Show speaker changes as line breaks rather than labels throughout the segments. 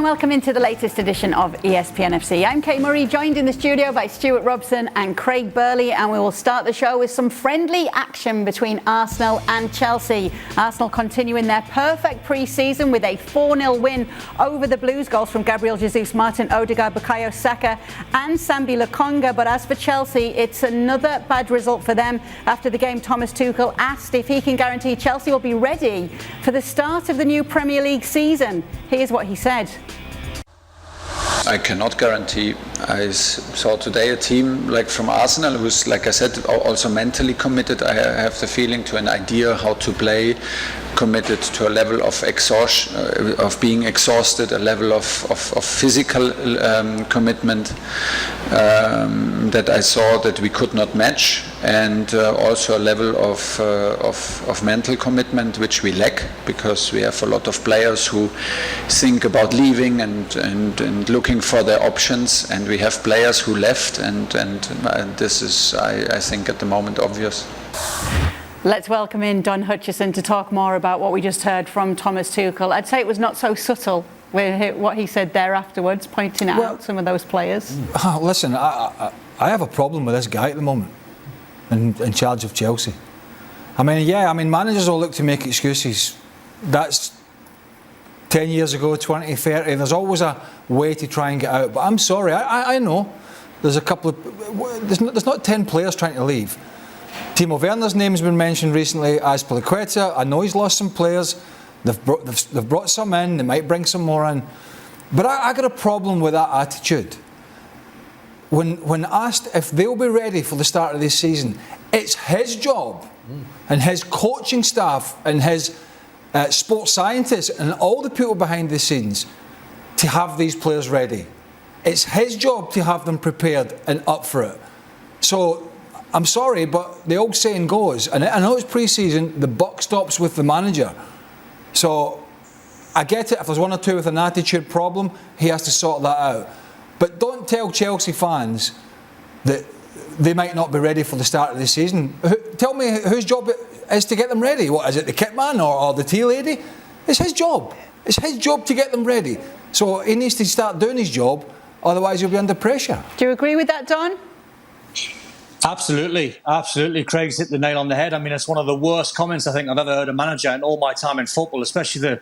welcome into the latest edition of ESPN FC. I'm Kate Murray, joined in the studio by Stuart Robson and Craig Burley, and we will start the show with some friendly action between Arsenal and Chelsea. Arsenal continuing their perfect pre-season with a 4-0 win over the Blues. Goals from Gabriel Jesus, Martin Odegaard, Bukayo Saka and Sambi Lokonga. But as for Chelsea, it's another bad result for them. After the game, Thomas Tuchel asked if he can guarantee Chelsea will be ready for the start of the new Premier League season. Here's what he said.
I cannot guarantee. I saw today a team like from Arsenal who's, like I said, also mentally committed. I have the feeling to an idea how to play, committed to a level of exhaustion, of being exhausted, a level of physical commitment that I saw that we could not match, and also a level of mental commitment which we lack, because we have a lot of players who think about leaving and looking for their options, and we have players who left, and this is, I think, at the moment obvious.
Let's welcome in Don Hutchison to talk more about what we just heard from Thomas Tuchel. I'd say it was not so subtle with what he said there afterwards, pointing out some of those players.
Listen, I have a problem with this guy at the moment in charge of Chelsea. I mean, managers will look to make excuses. That's 10 years ago, 20, 30. There's always a way to try and get out. But I'm sorry, I know there's a couple of... There's not 10 players trying to leave. Timo Werner's name's been mentioned recently, Azpilicueta. I know he's lost some players. They've brought some in. They might bring some more in. But I got a problem with that attitude. When asked if they'll be ready for the start of this season, it's his job and his coaching staff and his sports scientists and all the people behind the scenes to have these players ready. It's his job to have them prepared and up for it. So I'm sorry, but the old saying goes, and I know it's pre-season, the buck stops with the manager. So I get it, if there's one or two with an attitude problem, he has to sort that out. But don't tell Chelsea fans that they might not be ready for the start of the season. Tell me whose job it is to get them ready. What, is it the kit man or the tea lady? It's his job. It's his job to get them ready. So he needs to start doing his job, otherwise he'll be under pressure.
Do you agree with that, Don?
Absolutely. Craig's hit the nail on the head. I mean, it's one of the worst comments I think I've ever heard a manager in all my time in football, especially the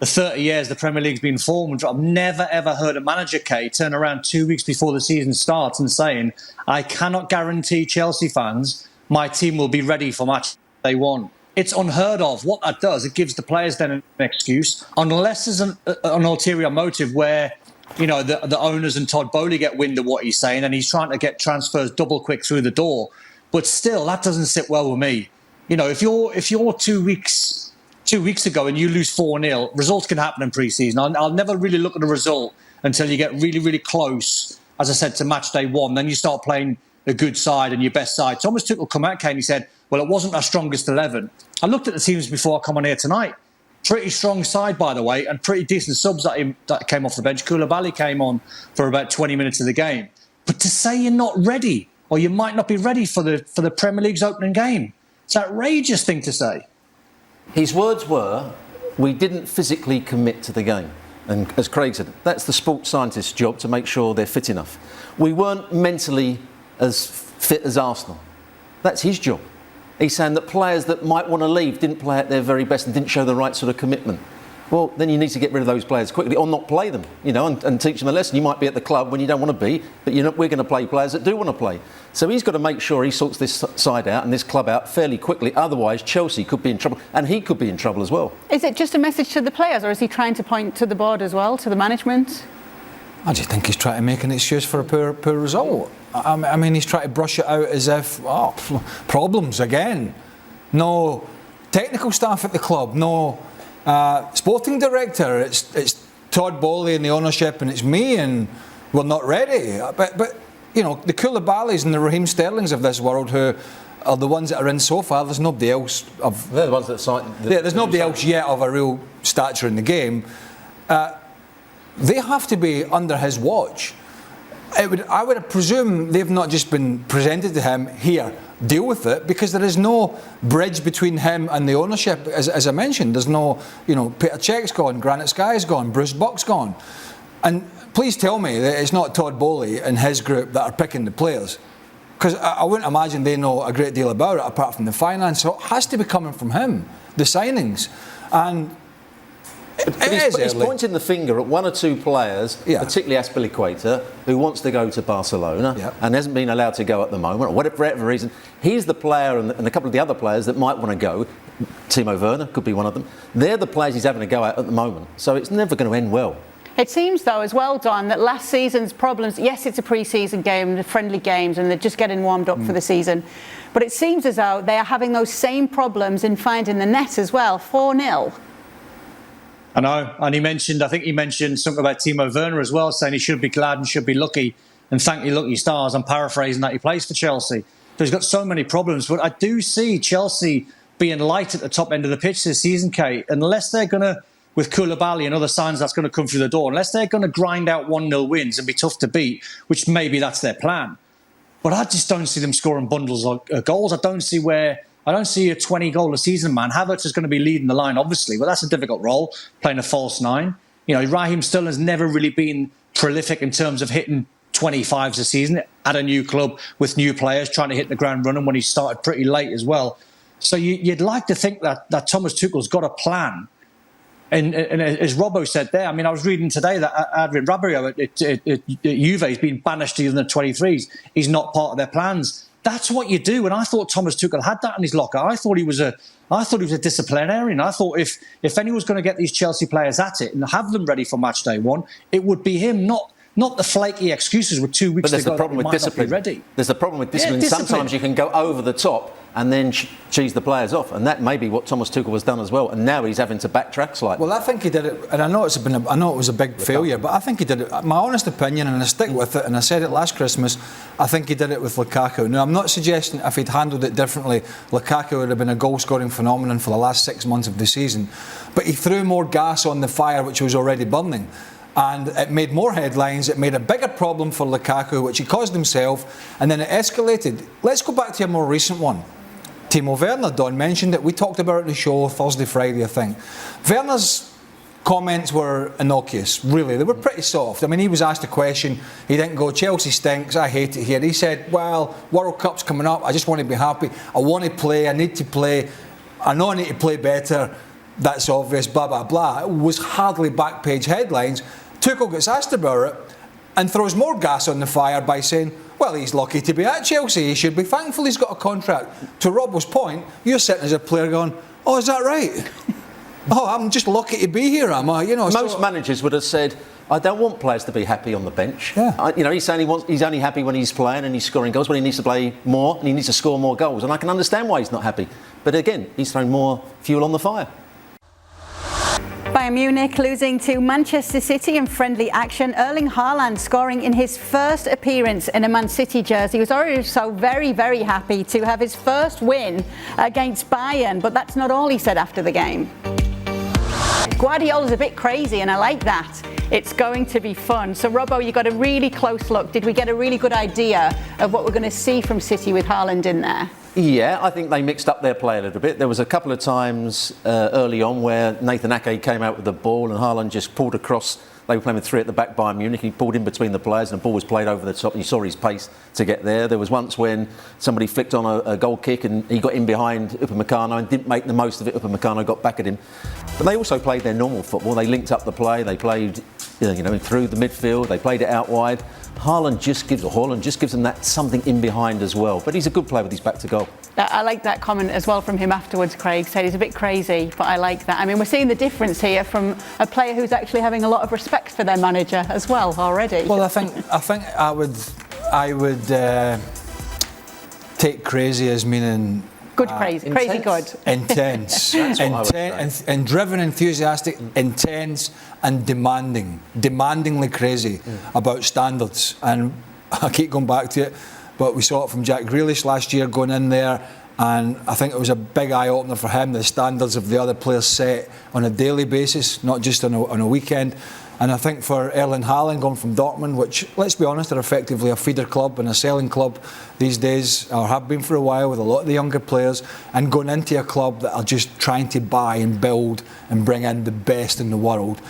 30 years the Premier League's been formed. I've never, ever heard a manager, Kay, turn around 2 weeks before the season starts and saying, I cannot guarantee Chelsea fans my team will be ready for match day one. It's unheard of. What that does, it gives the players then an excuse, unless there's an ulterior motive where, you know, the owners and Todd Bowley get wind of what he's saying and he's trying to get transfers double quick through the door. But still, that doesn't sit well with me. You know, if you're 2 weeks ago and you lose 4-0, results can happen in pre-season. I'll never really look at the result until you get really, really close, as I said, to match day one. Then you start playing a good side and your best side. Thomas Tuchel come out, and he said, well, it wasn't our strongest 11. I looked at the teams before I come on here tonight. Pretty strong side, by the way, and pretty decent subs that came off the bench. Koulibaly came on for about 20 minutes of the game. But to say you're not ready, or you might not be ready for the Premier League's opening game, it's an outrageous thing to say.
His words were, we didn't physically commit to the game. And as Craig said, that's the sports scientist's job to make sure they're fit enough. We weren't mentally as fit as Arsenal. That's his job. He's saying that players that might want to leave didn't play at their very best and didn't show the right sort of commitment. Well, then you need to get rid of those players quickly or not play them, you know, and teach them a lesson. You might be at the club when you don't want to be, but we're going to play players that do want to play. So he's got to make sure he sorts this side out and this club out fairly quickly. Otherwise, Chelsea could be in trouble, and he could be in trouble as well. Is
it just a message to the players, or is he trying to point to the board as well, to the management?
I just think he's trying to make an excuse for a poor result. I mean, he's trying to brush it out as if, problems again. No technical staff at the club, no sporting director. It's Todd Bowley and the ownership, and it's me, and we're not ready. But you know, the Koulibalys and the Raheem Sterlings of this world, who are the ones that are in so far. There's nobody else of.
They're the ones that signed.
There's nobody else yet of a real stature in the game. They have to be under his watch. I would presume they've not just been presented to him, here, deal with it, because there is no bridge between him and the ownership. As I mentioned, there's no, you know, Peter Cech's gone, Granit Xhaka's gone, Bruce Buck's gone. And please tell me that it's not Todd Bowley and his group that are picking the players. Because I wouldn't imagine they know a great deal about it apart from the finance. So it has to be coming from him, the signings. And
he's pointing the finger at one or two players, particularly Azpilicueta, who wants to go to Barcelona and hasn't been allowed to go at the moment, or for whatever reason. He's the player, and a couple of the other players that might want to go. Timo Werner could be one of them. They're the players he's having to go at the moment. So it's never going to end well.
It seems, though, as well, Don, that last season's problems, yes, it's a pre-season game, the friendly games, and they're just getting warmed up for the season. But it seems as though they are having those same problems in finding the net as well, 4-0.
I know, and I think he mentioned something about Timo Werner as well, saying he should be glad and should be lucky and thank your lucky stars. I'm paraphrasing that he plays for Chelsea. So he's got so many problems. But I do see Chelsea being light at the top end of the pitch this season, Kate, unless they're going to, with Koulibaly and other signs that's going to come through the door, unless they're going to grind out 1-0 wins and be tough to beat, which maybe that's their plan. But I just don't see them scoring bundles of goals. I don't see a 20-goal a season man. Havertz is going to be leading the line, obviously, but that's a difficult role, playing a false nine. You know, Raheem Sterling's never really been prolific in terms of hitting 25s a season at a new club with new players, trying to hit the ground running when he started pretty late as well. So you'd like to think that Thomas Tuchel's got a plan. And as Robbo said there, I mean, I was reading today that Adrian Rabiot at Juve has been banished to the under 23s. He's not part of their plans. That's what you do. And I thought Thomas Tuchel had that in his locker. I thought he was a disciplinarian. I thought if anyone's going to get these Chelsea players at it and have them ready for match day one, it would be him, not the flaky excuses with 2 weeks to go.
But there's the problem with discipline. There's the problem with discipline. Sometimes you can go over the top and then cheese the players off, and that may be what Thomas Tuchel has done as well. And now he's having to backtrack slightly.
Well, I think he did it, and I know it was a big failure, but I think he did it. My honest opinion, and I stick with it, and I said it last Christmas, I think he did it with Lukaku. Now, I'm not suggesting if he'd handled it differently, Lukaku would have been a goal-scoring phenomenon for the last 6 months of the season. But he threw more gas on the fire, which was already burning. And it made more headlines, it made a bigger problem for Lukaku, which he caused himself, and then it escalated. Let's go back to a more recent one. Timo Werner, Don mentioned it, we talked about it in the show Thursday, Friday, I think. Werner's comments were innocuous, really, they were pretty soft. I mean, he was asked a question, he didn't go, Chelsea stinks, I hate it here. He said, well, World Cup's coming up, I just want to be happy, I want to play, I need to play, I know I need to play better, that's obvious, blah, blah, blah. It was hardly back page headlines. Tuchel gets asked about it and throws more gas on the fire by saying, well, he's lucky to be at Chelsea, he should be thankful he's got a contract. To Robbo's point, you're sitting as a player going, oh, is that right? Oh, I'm just lucky to be here, am I? You know,
most managers would have said, I don't want players to be happy on the bench.
Yeah.
He's saying he's only happy when he's playing and he's scoring goals, when he needs to play more and he needs to score more goals. And I can understand why he's not happy. But again, he's throwing more fuel on the fire.
Bayern Munich losing to Manchester City in friendly action. Erling Haaland scoring in his first appearance in a Man City jersey. He was already so very, very happy to have his first win against Bayern, but that's not all he said after the game. Guardiola's a bit crazy, and I like that. It's going to be fun. So, Robbo, you got a really close look. Did we get a really good idea of what we're going to see from City with Haaland in there?
Yeah, I think they mixed up their play a little bit. There was a couple of times early on where Nathan Ake came out with the ball and Haaland just pulled across. They were playing with 3 at the back, Bayern Munich. He pulled in between the players and the ball was played over the top and you saw his pace to get there. There was once when somebody flicked on a goal kick and he got in behind Upamecano and didn't make the most of it. Upamecano got back at him. But they also played their normal football. They linked up the play. They played through the midfield. They played it out wide. Haaland just gives them that something in behind as well. But he's a good player with his back to goal.
I like that comment as well from him afterwards. Craig said he's a bit crazy, but I like that. I mean, we're seeing the difference here from a player who's actually having a lot of respect for their manager as well already.
Well, I think I would take crazy as meaning
good crazy, crazy good,
intense, and driven, enthusiastic, intense, and demandingly crazy about standards. And I keep going back to it. But we saw it from Jack Grealish last year going in there, and I think it was a big eye-opener for him, the standards of the other players set on a daily basis, not just on a weekend. And I think for Erling Haaland going from Dortmund, which, let's be honest, are effectively a feeder club and a selling club these days, or have been for a while with a lot of the younger players, and going into a club that are just trying to buy and build and bring in the best in the world.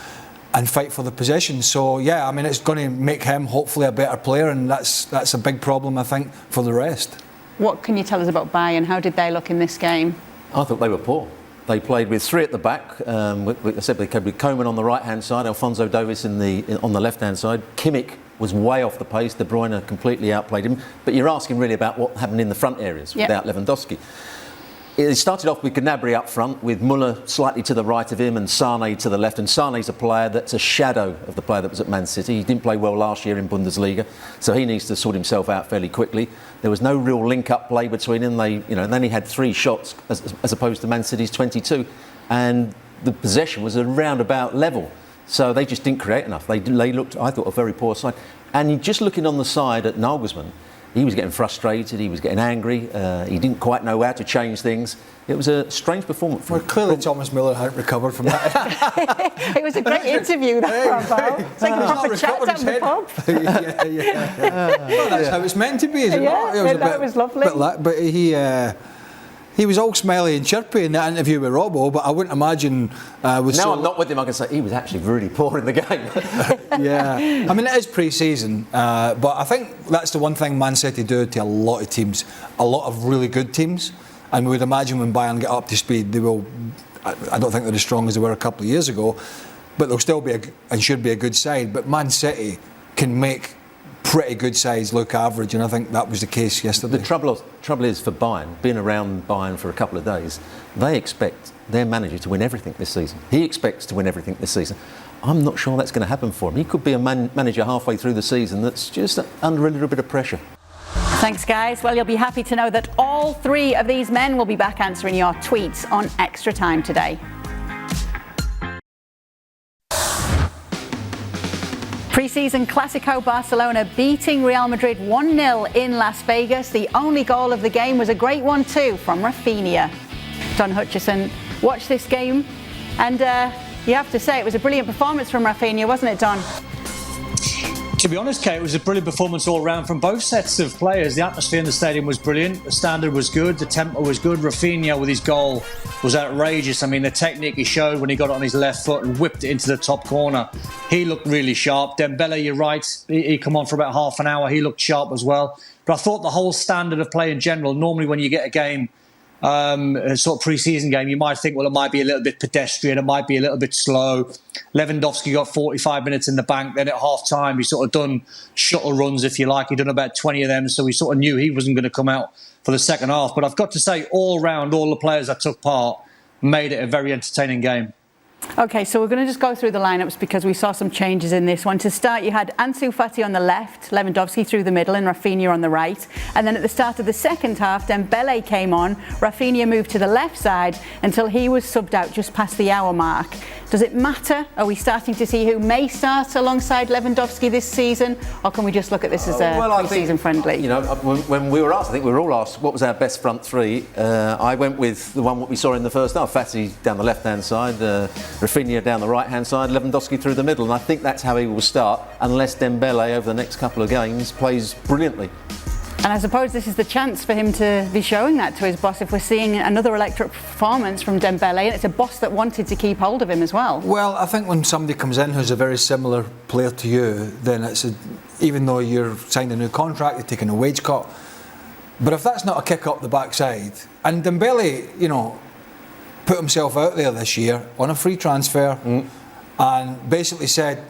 and fight for the possession. So yeah, I mean, it's going to make him hopefully a better player, and that's a big problem, I think, for the rest.
What can you tell us about Bayern? How did they look in this game?
I thought they were poor. They played with three at the back. I said they played with Koeman on the right-hand side, Alphonso Davies on the left-hand side. Kimmich was way off the pace. De Bruyne completely outplayed him. But you're asking really about what happened in the front areas without Lewandowski. It started off with Gnabry up front, with Muller slightly to the right of him and Sane to the left. And Sane's a player that's a shadow of the player that was at Man City. He didn't play well last year in Bundesliga, so he needs to sort himself out fairly quickly. There was no real link-up play between them. They, and then he had 3 shots as opposed to Man City's 22, and the possession was around about level. So they just didn't create enough. They looked, I thought, a very poor side. And just looking on the side at Nagelsmann, he was getting frustrated, he was getting angry, he didn't quite know how to change things. It was a strange performance.
Well, clearly Thomas Müller hadn't recovered from that.
It was a great interview, that, Bravo. It's like a proper chat down the pub.
Well, that's how it's meant to be, isn't it?
It was lovely.
But he was all smelly and chirpy in that interview with Robbo, but I wouldn't imagine... I'm
not with him, I can say he was actually really poor in the game.
Yeah. I mean, it is pre-season, but I think that's the one thing Man City do to a lot of teams, a lot of really good teams, and we would imagine when Bayern get up to speed, they will... I don't think they're as strong as they were a couple of years ago, but they'll still be and should be a good side. But Man City can make pretty good sides look average, and I think that was the case yesterday.
The trouble is for Bayern, being around Bayern for a couple of days, they expect their manager to win everything this season. He expects to win everything this season. I'm not sure that's going to happen for him. He could be a manager halfway through the season that's just under a little bit of pressure.
Thanks, guys. Well, you'll be happy to know that all 3 of these men will be back answering your tweets on Extra Time today. Pre-season Clasico, Barcelona beating Real Madrid 1-0 in Las Vegas. The only goal of the game was a great one too from Rafinha. Don Hutchison watched this game, and you have to say it was a brilliant performance from Rafinha, wasn't it, Don?
To be honest, Kate, it was a brilliant performance all round from both sets of players. The atmosphere in the stadium was brilliant. The standard was good. The tempo was good. Rafinha with his goal was outrageous. I mean, the technique he showed when he got it on his left foot and whipped it into the top corner. He looked really sharp. Dembele, you're right. He come on for about half an hour. He looked sharp as well. But I thought the whole standard of play in general, normally when you get a game, a sort of pre-season game, you might think, well, it might be a little bit pedestrian, it might be a little bit slow. Lewandowski got 45 minutes in the bank. Then at half-time, he sort of done shuttle runs, if you like. He'd done about 20 of them, so we sort of knew he wasn't going to come out for the second half. But I've got to say, all round, all the players that took part made it a very entertaining game.
OK, so we're going to just go through the lineups because we saw some changes in this one. To start, you had Ansu Fati on the left, Lewandowski through the middle and Rafinha on the right. And then at the start of the second half, Dembele came on. Rafinha moved to the left side until he was subbed out just past the hour mark. Does it matter? Are we starting to see who may start alongside Lewandowski this season? Or can we just look at this as a pre-season friendly?
You know, when we were asked, I think we were all asked, what was our best front three? I went with the one what we saw in the first half. Fati down the left-hand side, Rafinha down the right-hand side, Lewandowski through the middle. And I think that's how he will start, unless Dembele over the next couple of games plays brilliantly.
And I suppose this is the chance for him to be showing that to his boss if we're seeing another electric performance from Dembele, and it's a boss that wanted to keep hold of him as well.
Well, I think when somebody comes in who's a very similar player to you, then even though you're signing a new contract, you're taking a wage cut. But if that's not a kick up the backside, and Dembele, you know, put himself out there this year on a free transfer and basically said,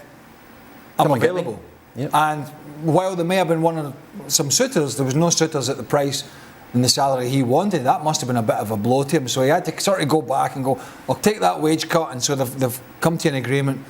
I'm available.
Yep.
And while there may have been some suitors, there was no suitors at the price and the salary he wanted. That must have been a bit of a blow to him. So he had to sort of go back and go, I'll take that wage cut. And so they've come to an agreement.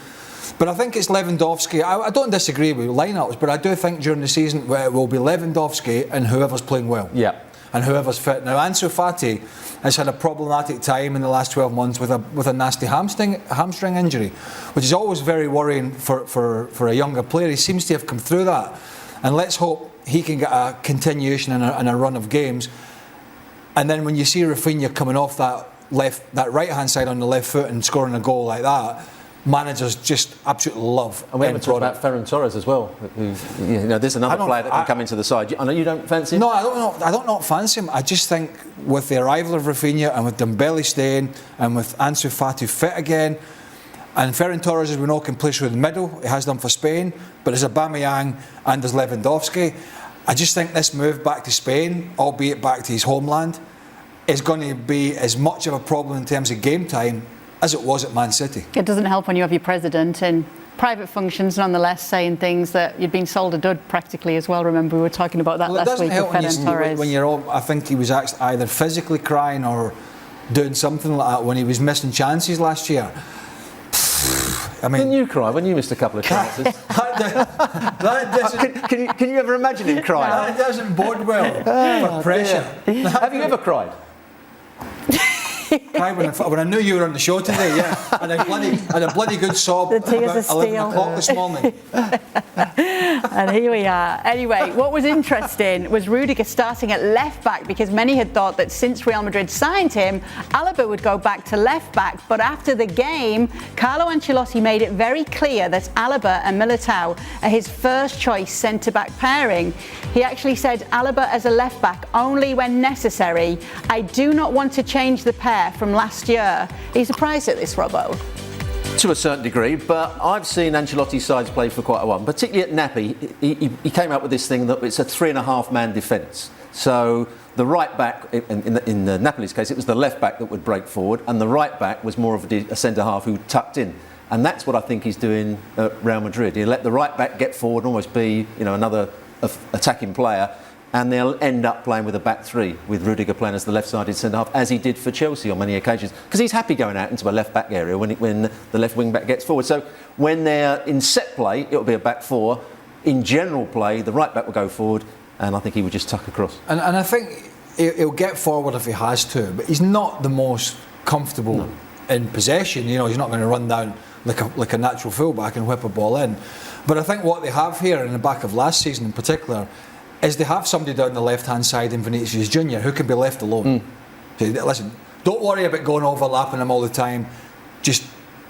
But I think it's Lewandowski. I don't disagree with lineups, but I do think during the season it will be Lewandowski and whoever's playing well.
Yeah.
And whoever's fit. Now, Ansu Fati has had a problematic time in the last 12 months with a nasty hamstring injury, which is always very worrying for a younger player. He seems to have come through that. And let's hope he can get a continuation and a run of games. And then when you see Rafinha coming off that right-hand side on the left foot and scoring a goal like that, managers just absolutely love.
And we haven't talked about Ferran Torres as well. There's another player that can come into the side. I know you don't fancy him.
No, I don't not fancy him. I just think with the arrival of Rafinha and with Dembele staying and with Ansu Fati fit again, And Ferran Torres, as we know, can play through the middle. He has done for Spain. But there's Aubameyang and there's Lewandowski. I just think this move back to Spain, albeit back to his homeland, is going to be as much of a problem in terms of game time as it was at Man City.
It doesn't help when you have your president in private functions, nonetheless, saying things that you'd been sold a dud practically as well. Remember, we were talking about that last week with Ferran Torres.
When you're all, I think he was actually either physically crying or doing something like that when he was missing chances last year. I mean,
didn't you cry when you missed a couple of chances? Can you ever imagine him crying?
That doesn't bode well for pressure.
Have you ever cried?
When I knew you were on the show today, yeah, and I had a bloody good sob
the tears
about
of steel.
11 o'clock this morning.
And here we are. Anyway, what was interesting was Rudiger starting at left back, because many had thought that since Real Madrid signed him, Alaba would go back to left back. But after the game, Carlo Ancelotti made it very clear that Alaba and Militao are his first choice centre-back pairing. He actually said Alaba as a left back only when necessary. I do not want to change the pair from last year. Are you surprised at this, Robbo?
To a certain degree, but I've seen Ancelotti's sides play for quite a while. Particularly at Napoli, he came up with this thing that it's a 3.5-man defence. So the right back, in Napoli's case, it was the left back that would break forward, and the right back was more of a centre half who tucked in. And that's what I think he's doing at Real Madrid. He'll let the right back get forward and almost be, another attacking player, and they'll end up playing with a back three, with Rudiger playing as the left-sided centre-half, as he did for Chelsea on many occasions, because he's happy going out into a left-back area when the left wing-back gets forward. So when they're in set play, it'll be a back four. In general play, the right-back will go forward, and I think he would just tuck across.
And I think he'll get forward if he has to, but he's not the most comfortable in possession. He's not going to run down like a natural full-back and whip a ball in. But I think what they have here in the back of last season in particular is they have somebody down the left-hand side in Vinicius Junior who can be left alone. So, listen, don't worry about going overlapping him all the time. Just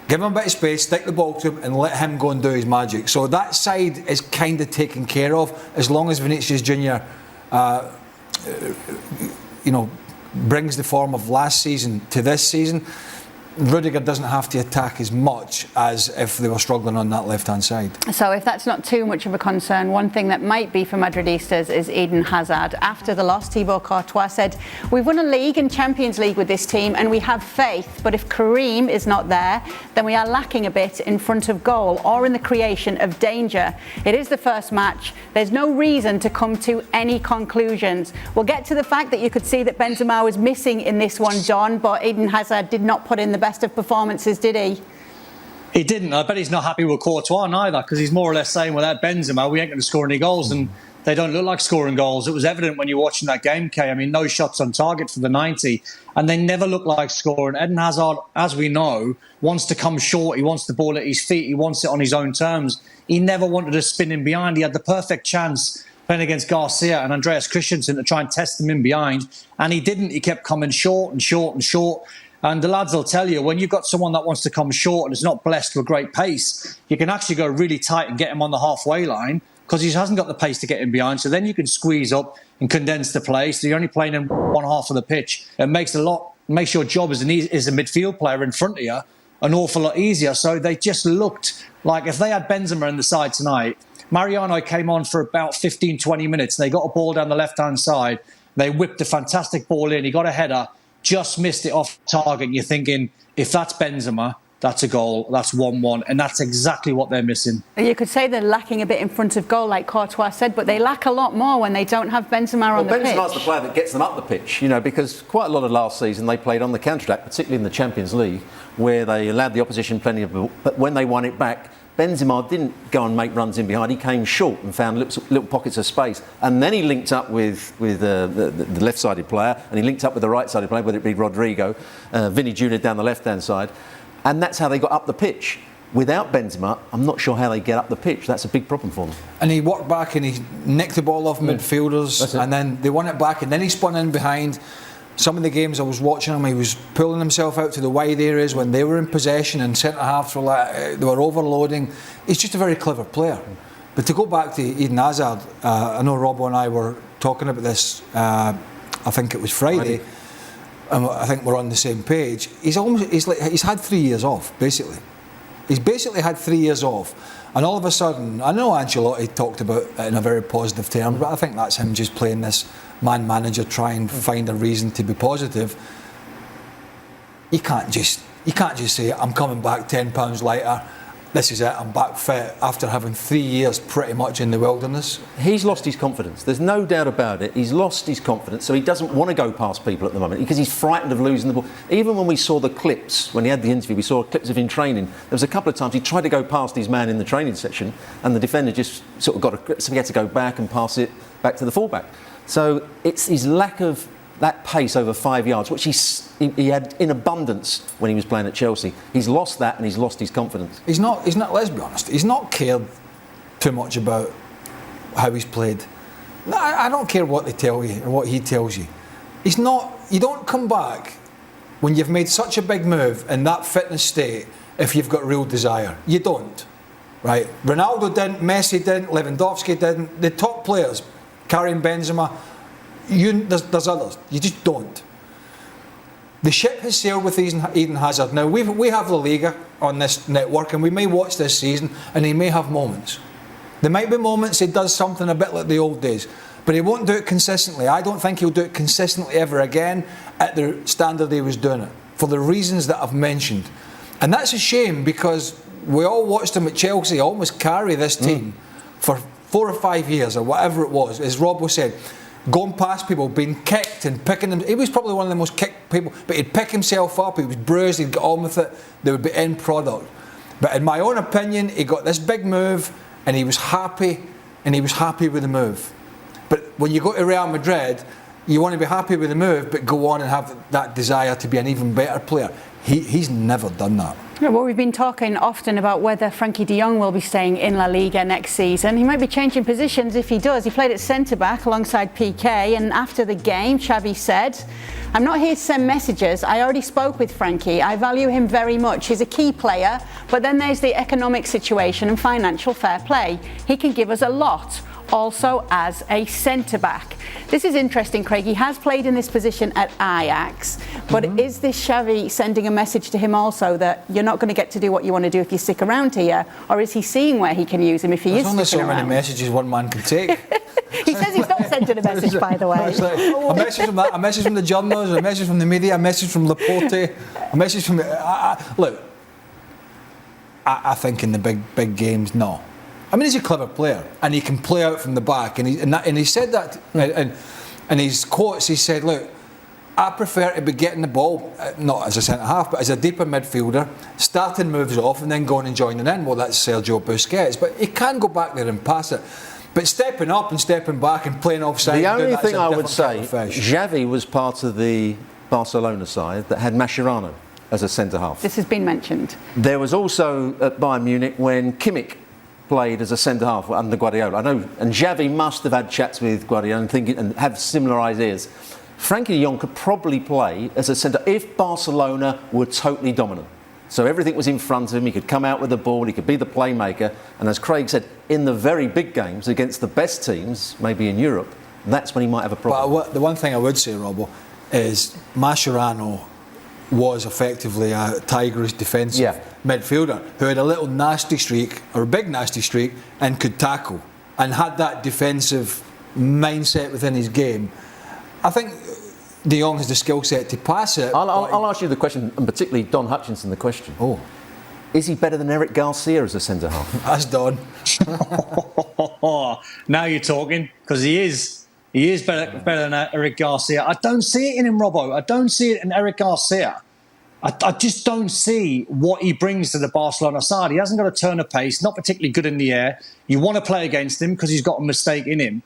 give him a bit of space, stick the ball to him, and let him go and do his magic. So that side is kind of taken care of as long as Vinicius Junior, brings the form of last season to this season. Rudiger doesn't have to attack as much as if they were struggling on that left-hand side. So
if that's not too much of a concern, one thing that might be for Madridistas is Eden Hazard. After the loss, Thibaut Courtois said, "We've won a league and Champions League with this team and we have faith, but if Karim is not there, then we are lacking a bit in front of goal or in the creation of danger. It is the first match. There's no reason to come to any conclusions." We'll get to the fact that you could see that Benzema was missing in this one, John, but Eden Hazard did not put in the best of performances, did he?
He didn't. I bet he's not happy with Courtois neither, because he's more or less saying, without Benzema, we ain't going to score any goals, and they don't look like scoring goals. It was evident when you were watching that game, Kay. I mean, no shots on target for the 90, and they never look like scoring. Eden Hazard, as we know, wants to come short. He wants the ball at his feet. He wants it on his own terms. He never wanted to spin in behind. He had the perfect chance playing against Garcia and Andreas Christensen to try and test him in behind, and he didn't. He kept coming short and short and short. And the lads will tell you, when you've got someone that wants to come short and is not blessed with great pace, you can actually go really tight and get him on the halfway line, because he hasn't got the pace to get in behind. So then you can squeeze up and condense the play. So you're only playing in one half of the pitch. It makes your job as a midfield player in front of you an awful lot easier. So they just looked like, if they had Benzema in the side tonight, Mariano came on for about 15, 20 minutes. They got a ball down the left-hand side. They whipped a fantastic ball in. He got a header. Just missed it off target. You're thinking, if that's Benzema, that's a goal, that's 1-1, and that's exactly what they're missing. You
could say they're lacking a bit in front of goal, like Courtois said, but they lack a lot more when they don't have Benzema on the pitch.
Benzema's the player that gets them up the pitch, because quite a lot of last season they played on the counter-attack, particularly in the Champions League, where they allowed the opposition plenty of ball, but when they won it back, Benzema didn't go and make runs in behind. He came short and found little pockets of space. And then he linked up with the left-sided player, and he linked up with the right-sided player, whether it be Rodrigo, Vinny Jr. down the left-hand side. And that's how they got up the pitch. Without Benzema, I'm not sure how they get up the pitch. That's a big problem for them.
And he worked back and he nicked the ball off midfielders, and then they won it back, and then he spun in behind. Some of the games I was watching him, he was pulling himself out to the wide areas when they were in possession, and centre-halves were they were overloading. He's just a very clever player. But to go back to Eden Hazard, I know Robbo and I were talking about this, I think it was Friday, and I think we're on the same page. He's had 3 years off, basically. He's basically had 3 years off. And all of a sudden, I know Ancelotti talked about it in a very positive term, but I think that's him just playing this man manager, try and find a reason to be positive. You can't just say, I'm coming back £10 lighter, this is it, I'm back fit, after having 3 years pretty much in the wilderness.
He's lost his confidence. There's no doubt about it. He's lost his confidence, so he doesn't want to go past people at the moment because he's frightened of losing the ball. Even when we saw the clips, when he had the interview, we saw clips of him training. There was a couple of times he tried to go past his man in the training section and the defender just sort of got a grip, so he had to go back and pass it back to the fullback. So it's his lack of that pace over 5 yards, which he had in abundance when he was playing at Chelsea. He's lost that and he's lost his confidence. He's not,
let's be honest, he's not cared too much about how he's played. No, I don't care what they tell you or what he tells you. You don't come back when you've made such a big move in that fitness state if you've got real desire. You don't, right? Ronaldo didn't, Messi didn't, Lewandowski didn't. The top players, Karim Benzema, there's others. You just don't. The ship has sailed with Eden Hazard. Now, we have La Liga on this network and we may watch this season and he may have moments. There might be moments he does something a bit like the old days, but he won't do it consistently. I don't think he'll do it consistently ever again at the standard he was doing it, for the reasons that I've mentioned. And that's a shame because we all watched him at Chelsea almost carry this team for 4 or 5 years or whatever it was, as Robbo said. Going past people, being kicked and picking them. He was probably one of the most kicked people, but he'd pick himself up, he was bruised, he'd get on with it, there would be end product. But in my own opinion, he got this big move and he was happy with the move. But when you go to Real Madrid, you want to be happy with the move, but go on and have that desire to be an even better player. He's never done that.
Yeah, well, we've been talking often about whether Frenkie de Jong will be staying in La Liga next season. He might be changing positions if he does. He played at centre-back alongside Piqué, and after the game, Xavi said, "I'm not here to send messages. I already spoke with Frenkie. I value him very much. He's a key player, but then there's the economic situation and financial fair play. He can give us a lot, also as a centre-back." This is interesting, Craig. He has played in this position at Ajax, but is this Xavi sending a message to him also that you're not going to get to do what you want to do if you stick around here, or is he seeing where he can use him if he is sticking around?
There's only so many messages one man can take.
He says he's not sending a message, by the way.
Like a message from that, a message from the journals, a message from the media, a message from Laporte, a message from... Look, I think in the big games, no. I mean, he's a clever player, and he can play out from the back, and he said that in his quotes. He said, "Look, I prefer to be getting the ball, not as a centre half, but as a deeper midfielder, starting moves off and then going and joining in." Well, that's Sergio Busquets, but he can go back there and pass it. But stepping up and stepping back and playing offside.
The only thing I would say, Xavi was part of the Barcelona side that had Mascherano as a centre half.
This has been mentioned.
There was also at Bayern Munich when Kimmich played as a centre half under Guardiola. I know, and Xavi must have had chats with Guardiola and have similar ideas. Frenkie de Jong could probably play as a centre if Barcelona were totally dominant. So everything was in front of him. He could come out with the ball. He could be the playmaker. And as Craig said, in the very big games against the best teams, maybe in Europe, that's when he might have a problem.
But the one thing I would say, Robbo, is Mascherano was effectively a tigerish defensive midfielder who had a little nasty streak, or a big nasty streak, and could tackle and had that defensive mindset within his game. I think De Jong has the skill set to pass it.
I'll ask you the question, and particularly Don Hutchinson the question.
Oh.
Is he better than Eric Garcia as a centre half?
That's Don.
Now you're talking, because he is better than Eric Garcia. I don't see it in him, Robbo. I don't see it in Eric Garcia. I just don't see what he brings to the Barcelona side. He hasn't got a turn of pace, not particularly good in the air. You want to play against him because he's got a mistake in him.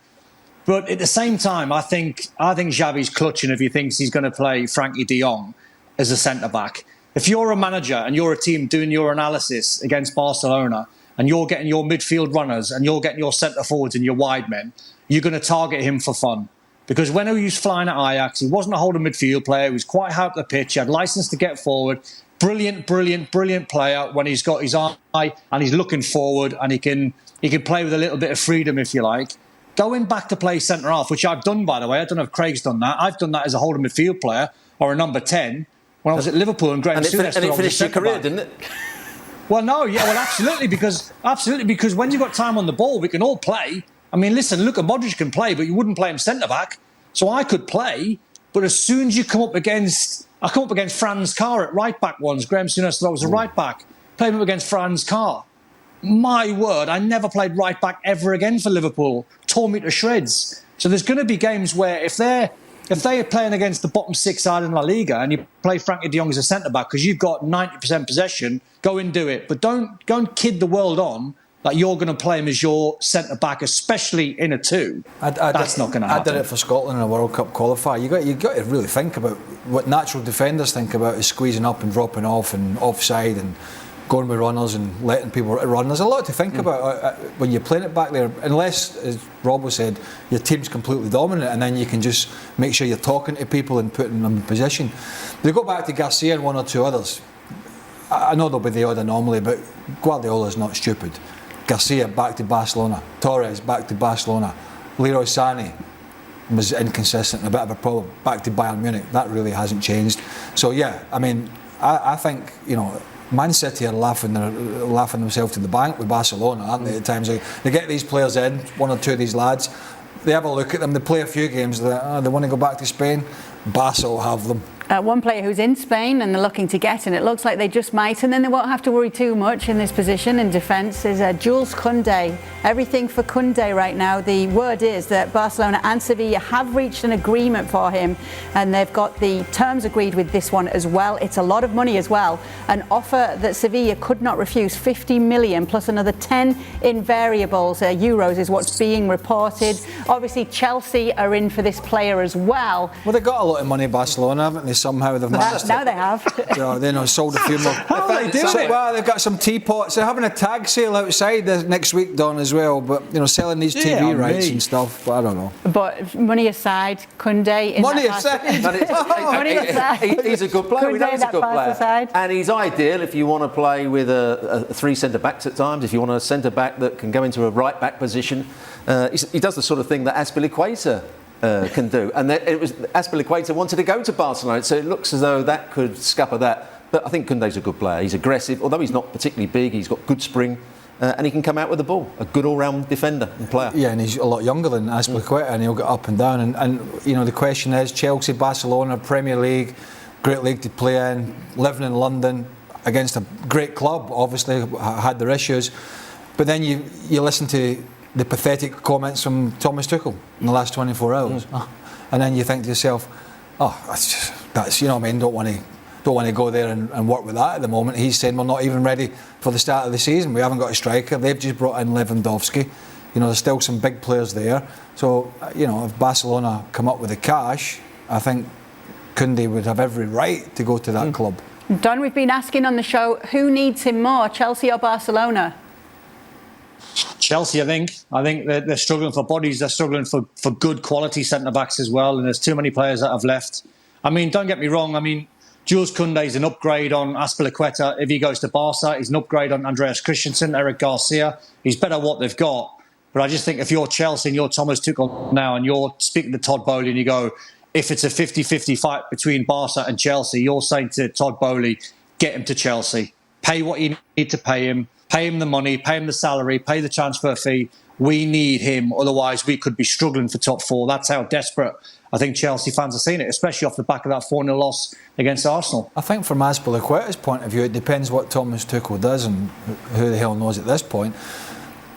But at the same time, I think Xavi's clutching if he thinks he's going to play Frenkie de Jong as a centre-back. If you're a manager and you're a team doing your analysis against Barcelona and you're getting your midfield runners and you're getting your centre-forwards and your wide men, you're going to target him for fun. Because when he was flying at Ajax, he wasn't a holding midfield player. He was quite high up the pitch. He had licence to get forward. Brilliant player when he's got his eye and he's looking forward and he can play with a little bit of freedom, if you like. Going back to play centre-half, which I've done, by the way. I don't know if Craig's done that. I've done that as a holding midfield player or a number 10 when I was at Liverpool and Graham Souness.
And it finished your career, didn't it?
Well, no, yeah, well, absolutely, because when you've got time on the ball, we can all play. I mean, listen, Luka Modric can play, but you wouldn't play him centre-back. So I could play, but as soon as you come up against... I come up against Franz Carr at right-back once. Graham Souness thought I was a right-back. Played him up against Franz Carr. My word, I never played right-back ever again for Liverpool. Tore me to shreds. So there's going to be games where if they are playing against the bottom six side in La Liga and you play Frenkie de Jong as a centre-back because you've got 90% possession, go and do it. But don't kid the world on that you're going to play him as your centre-back, especially in a two. That's not going to happen.
I did it for Scotland in a World Cup qualifier. You got to really think about what natural defenders think about is squeezing up and dropping off and offside and going with runners and letting people run. There's a lot to think about when you're playing it back there, unless, as Rob said, your team's completely dominant and then you can just make sure you're talking to people and putting them in position. They go back to Garcia and one or two others. I know there'll be the odd anomaly, but Guardiola's not stupid. Garcia back to Barcelona, Torres back to Barcelona, Leroy Sané was inconsistent, a bit of a problem, back to Bayern Munich. That really hasn't changed. So yeah, I mean, I think, you know, Man City are laughing themselves to the bank with Barcelona, aren't they? At times they get these players in, one or two of these lads, they have a look at them, they play a few games, they want to go back to Spain. Barca will have them.
One player who's in Spain and they're looking to get, and it looks like they just might, and then they won't have to worry too much in this position in defence, is Jules Kounde. Everything for Kounde right now. The word is that Barcelona and Sevilla have reached an agreement for him, and they've got the terms agreed with this one as well. It's a lot of money as well. An offer that Sevilla could not refuse, 50 million plus another 10 in variables. Euros is what's being reported. Obviously Chelsea are in for this player as well.
Well, they've got a lot of money, Barcelona, haven't they? Somehow they've managed
now they have.
They sold a few more.
How are they doing it?
Well, they've got some teapots. They're having a tag sale outside next week, Don, as well. But selling these TV rights and stuff. But I don't know.
But money aside, Kounde.
Money aside.
Money aside.
He's a good player. We know he's a good player. And he's ideal if you want to play with a three centre backs at times. If you want a centre back that can go into a right back position, he does the sort of thing that Azpilicueta can do, and it was Azpilicueta wanted to go to Barcelona, so it looks as though that could scupper that. But I think Kounde's a good player. He's aggressive, although he's not particularly big. He's got good spring, and he can come out with the ball. A good all-round defender and player. Yeah,
and he's a lot younger than Azpilicueta, and he'll get up and down. And the question is, Chelsea, Barcelona, Premier League, great league to play in, living in London against a great club. Obviously, had their issues, but then you listen to the pathetic comments from Thomas Tuchel in the last 24 hours, and then you think to yourself, that's don't want to go there and work with that at the moment. He's saying we're not even ready for the start of the season. We haven't got a striker. They've just brought in Lewandowski. There's still some big players there. So if Barcelona come up with the cash, I think Kounde would have every right to go to that club.
Don, we've been asking on the show, who needs him more, Chelsea or Barcelona?
Chelsea, I think they're struggling for bodies. They're struggling for good quality centre-backs as well. And there's too many players that have left. I mean, don't get me wrong. I mean, Jules Kounde is an upgrade on Azpilicueta. If he goes to Barca, he's an upgrade on Andreas Christensen, Eric Garcia. He's better at what they've got. But I just think if you're Chelsea and you're Thomas Tuchel now and you're speaking to Todd Bowley and you go, if it's a 50-50 fight between Barca and Chelsea, you're saying to Todd Bowley, get him to Chelsea. Pay what you need to pay him. Pay him the money, pay him the salary, pay the transfer fee. We need him, otherwise we could be struggling for top four. That's how desperate I think Chelsea fans are seeing it, especially off the back of that 4-0 loss against Arsenal.
I think from Azpilicueta's point of view, it depends what Thomas Tuchel does and who the hell knows at this point.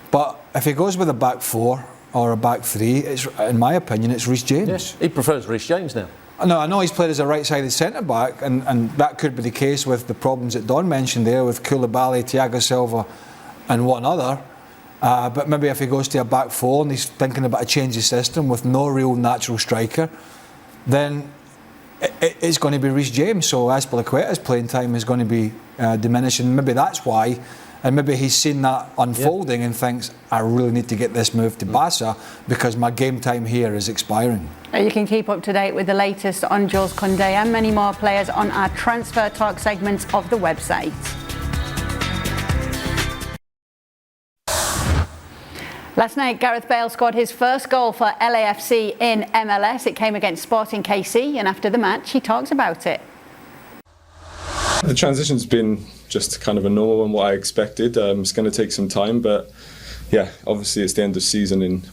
But if he goes with a back four or a back three, in my opinion, it's Reece James.
Yes, he prefers Reece James now.
No, I know he's played as a right-sided centre-back, and that could be the case with the problems that Don mentioned there with Koulibaly, Thiago Silva and one other. But maybe if he goes to a back four and he's thinking about a change of system with no real natural striker, then it's going to be Reece James. So Azpilicueta's playing time is going to be diminishing. Maybe that's why. And maybe he's seen that unfolding and thinks, I really need to get this move to Barca because my game time here is expiring.
You can keep up to date with the latest on Jules Kounde and many more players on our Transfer Talk segments of the website. Last night, Gareth Bale scored his first goal for LAFC in MLS. It came against Sporting KC, and after the match, he talks about it.
The transition's been just kind of a normal one, what I expected. It's going to take some time, but yeah, obviously it's the end of season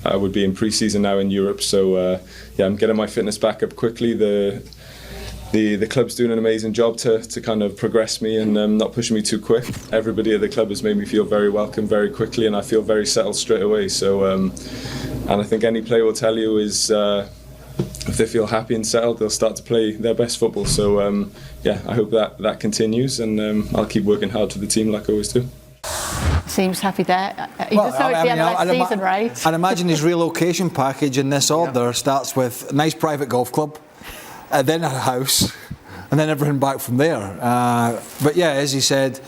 I would be in pre-season now in Europe, so I'm getting my fitness back up quickly. The club's doing an amazing job to kind of progress me and not pushing me too quick. Everybody at the club has made me feel very welcome very quickly, and I feel very settled straight away. So, and I think any player will tell you is if they feel happy and settled, they'll start to play their best football. So, I hope that continues, and I'll keep working hard for the team like I always do.
Seems happy there. You just know it's the end of that season, right?
I'd imagine his relocation package in this order starts with a nice private golf club, then a house, and then everything back from there. But yeah, as he said,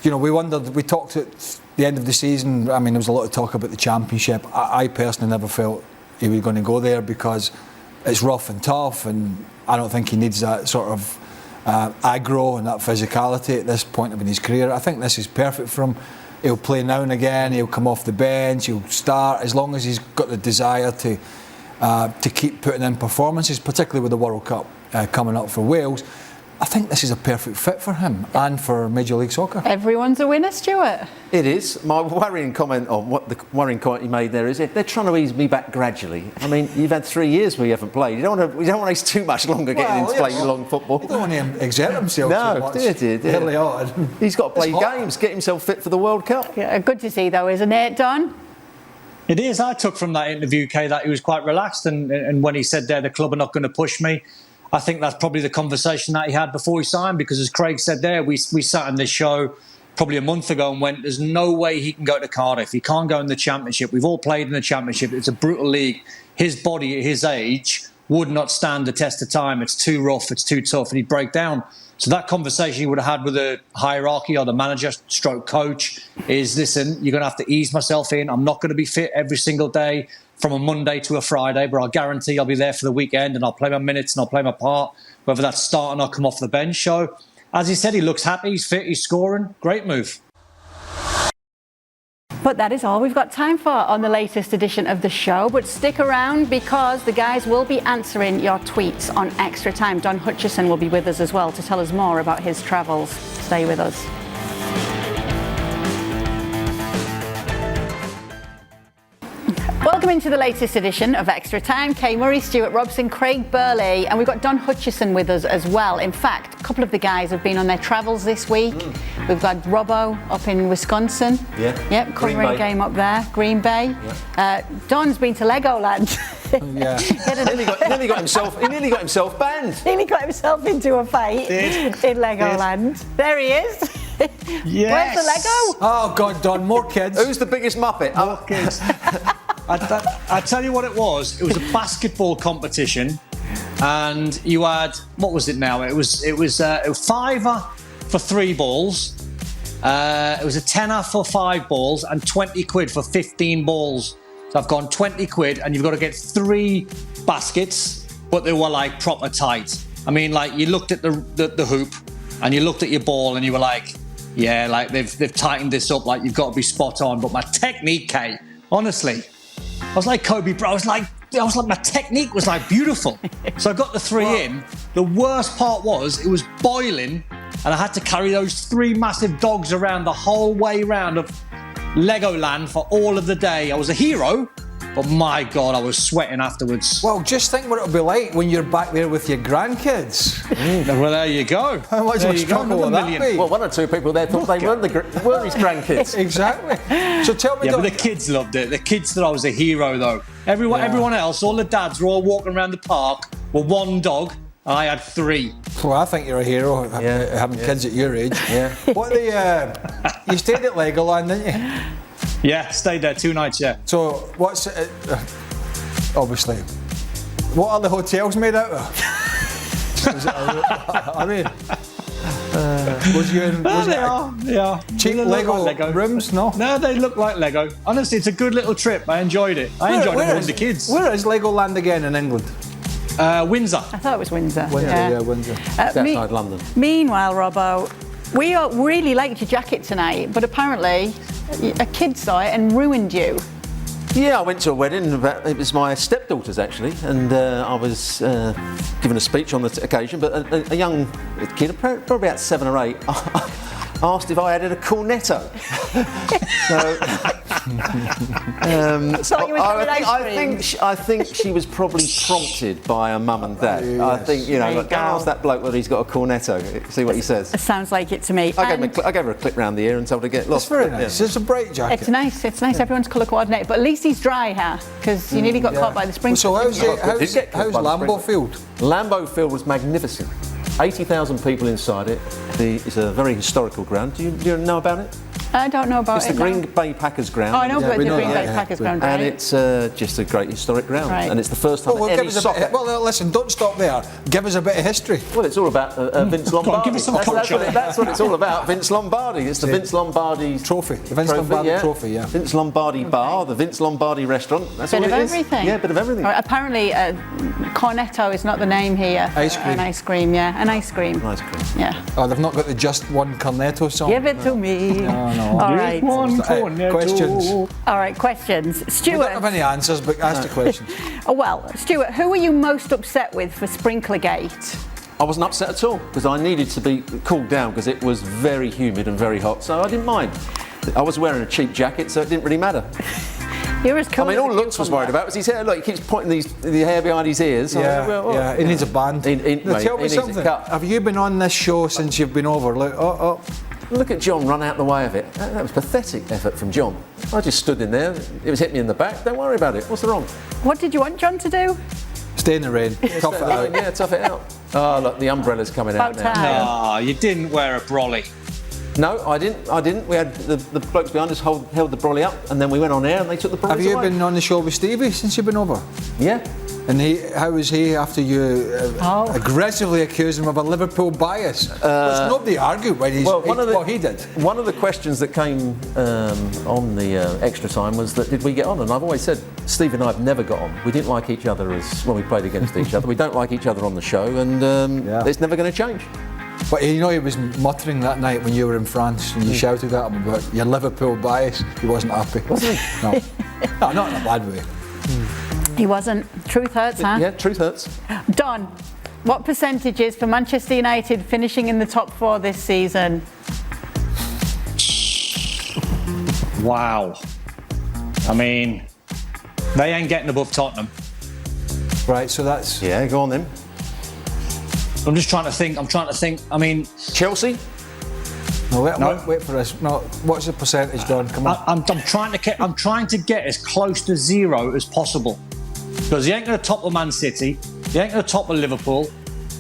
we talked at the end of the season. I mean, there was a lot of talk about the Championship. I personally never felt he was going to go there because it's rough and tough, and I don't think he needs that sort of aggro and that physicality at this point in his career. I think this is perfect for him. He'll play now and again, he'll come off the bench, he'll start, as long as he's got the desire to keep putting in performances, particularly with the World Cup coming up for Wales. I think this is a perfect fit for him and for Major League Soccer.
Everyone's a winner, Stuart.
It is. My worrying comment, or what the worrying comment you made there is they're trying to ease me back gradually. I mean, you've had 3 years where you haven't played. You don't want to waste too much longer getting into playing long football.
You don't want to exert himself too much early on.
He's got to play games, get himself fit for the World Cup.
Yeah, good to see though, isn't it, Don?
It is. I took from that interview, Kay, that he was quite relaxed, and when he said there, the club are not going to push me, I think that's probably the conversation that he had before he signed, because as Craig said there, we sat in this show probably a month ago and went, there's no way he can go to Cardiff. He can't go in the Championship. We've all played in the Championship. It's a brutal league. His body at his age would not stand the test of time. It's too rough. It's too tough. And he'd break down. So that conversation he would have had with the hierarchy or the manager stroke coach is, listen, you're going to have to ease myself in. I'm not going to be fit every single day from a Monday to a Friday, but I'll guarantee I'll be there for the weekend and I'll play my minutes and I'll play my part, whether that's starting or come off the bench. So, as he said, he looks happy, he's fit, he's scoring. Great move.
But that is all we've got time for on the latest edition of the show. But stick around because the guys will be answering your tweets on Extra Time. Don Hutchison will be with us as well to tell us more about his travels. Stay with us. Welcome into the latest edition of Extra Time. Kay Murray, Stuart Robson, Craig Burley, and we've got Don Hutchison with us as well. In fact, a couple of the guys have been on their travels this week. We've got Robbo up in Wisconsin. Yep, covering a game up there, Green Bay. Don's been to Legoland.
He nearly got himself banned.
Nearly got himself into a fight in Legoland. There he is.
Yes.
Where's the Lego?
Oh God, Don, more kids.
Who's the biggest Muppet?
More kids. I tell you what it was. It was a basketball competition, and you had, what was it now? It was a £5 for 3 balls. It was a tenner for 5 balls and 20 quid for 15 balls. So I've gone 20 quid, and you've got to get 3 baskets, but they were like proper tight. I mean, like you looked at the hoop, and you looked at your ball, and you were like, yeah, like they've tightened this up. Like you've got to be spot on. But my technique, Kate, honestly. I was like Kobe, bro. I was like, my technique was like beautiful. So I got the 3 in. The worst part was it was boiling, and I had to carry those 3 massive dogs around the whole way round of Legoland for all of the day. I was a hero, but my God, I was sweating afterwards.
Well, just think what it'll be like when you're back there with your grandkids.
Well, there you go.
How much of a struggle will that be?
Well, 1 or 2 people there thought they weren't his grandkids.
Exactly. So tell me.
Yeah, but the kids loved it. The kids thought I was a hero, though. Everyone else, all the dads were all walking around the park with 1 dog. I had 3.
Well, I think you're a hero having kids at your age. Yeah. You stayed at Legoland, didn't you?
Yeah, stayed there 2 nights, yeah.
So, what's obviously, what are the hotels made out of? I mean,
they are.
Cheap Lego rooms? No,
they look like Lego. Honestly, it's a good little trip. I enjoyed it. I enjoyed it with the kids.
Where is Legoland again in England?
Windsor.
I thought it was Windsor.
Windsor.
It's outside London.
Meanwhile, Robbo, we really liked your jacket tonight, but apparently a kid saw it and ruined you.
Yeah, I went to a wedding. It was my stepdaughter's actually, and I was given a speech on the occasion. But a young kid, probably about 7 or 8, asked if I had a cornetto. I think she was probably prompted by her mum and dad.
Yes.
I think, go and ask that bloke whether he's got a cornetto. See what he says.
It sounds like it to me.
I gave her a clip round the ear and told her to get lost.
It's very nice.
Yeah.
It's a bright jacket.
It's nice. It's nice. Everyone's colour coordinated, but at least he's dry, because you nearly got caught by the spring.
So how's
Did get caught by the
Lambeau
spring.
Field?
Lambeau Field was magnificent. 80,000 people inside it. It's a very historical ground. Do you know about it?
I don't know about
It's
it.
the Green Bay Packers ground.
Oh, I know about the
we know
Green
that,
Bay
yeah.
Packers ground, right?
And it's just a great historic ground.
Right.
And it's the first time any soccer...
Listen, don't stop there. Give us a bit of history.
Well, it's all about Vince Lombardi.
give us some culture.
That's what it's all about. Vince Lombardi. It's the Vince Lombardi
Trophy. The Vince Lombardi trophy, yeah.
Vince Lombardi bar, the Vince Lombardi restaurant. That's
Bit
all
of
it is.
everything.
Yeah, a bit of everything.
Right, apparently, cornetto is not the name here.
Ice cream.
An ice cream, yeah. An ice cream.
Ice cream.
Yeah.
Oh, they've not got the Just One Cornetto song.
Give it to me.
No.
All right.
Questions.
All right, questions.
We
Stuart.
don't have any answers, but ask the questions.
Well, Stuart, who are you most upset with for Sprinklergate?
I wasn't upset at all because I needed to be cooled down because it was very humid and very hot, so I didn't mind. I was wearing a cheap jacket, so it didn't really matter.
You're as cool.
I mean, all Lutz was worried about was his hair. Look, he keeps pointing the hair behind his ears.
Yeah, he needs a band. Now, tell me something. Have you been on this show since you've been over?
Look at John run out the way of it. That was pathetic effort from John. I just stood in there. It was hitting me in the back. Don't worry about it. What's wrong?
What did you want John to do?
Stay in the rain. Tough it out.
Yeah, tough it out. Oh, look, the umbrella's coming out
About
now.
time.
Ah, you didn't wear a brolly.
No, I didn't. We had the blokes behind us held the brolly up, and then we went on air and they took the brolly away.
Have you been on the show with Stevie since you've been over?
Yeah.
And how was he after you aggressively accused him of a Liverpool bias? There's nobody argued when what he did.
One of the questions that came on the extra time was that did we get on? And I've always said Steve and I have never got on. We didn't like each other when we played against each other. We don't like each other on the show, and it's never going to change.
But he was muttering that night when you were in France and you shouted at him about your Liverpool bias. He wasn't happy.
Wasn't he?
No, not in a bad way.
He wasn't. Truth hurts, huh?
Yeah, truth hurts.
Don, what percentages for Manchester United finishing in the top 4 this season?
Wow. I mean, they ain't getting above Tottenham.
Right, so that's...
Yeah, go on then.
I'm just trying to think. I mean,
Chelsea?
No, wait for us. No, what's the percentage, Don? Come on.
I'm trying to get as close to 0 as possible. Because he ain't going to topple Man City. He ain't going to topple Liverpool.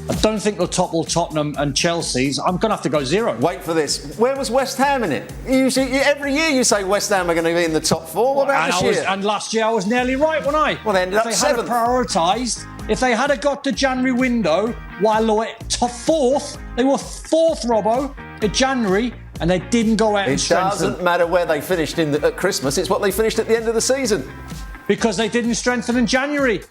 I don't think they'll topple Tottenham and Chelsea's. I'm going to have to go 0.
Wait for this. Where was West Ham in it? Every year you say West Ham are going to be in the top 4. What about this year?
And last year I was nearly right, wasn't I?
Well, they ended up 7th.
If they had got the January window while they were top 4th, they were 4th, Robbo, in January, and they didn't go out and strengthen.
It doesn't matter where they finished at Christmas. It's what they finished at the end of the season.
Because they didn't strengthen in January.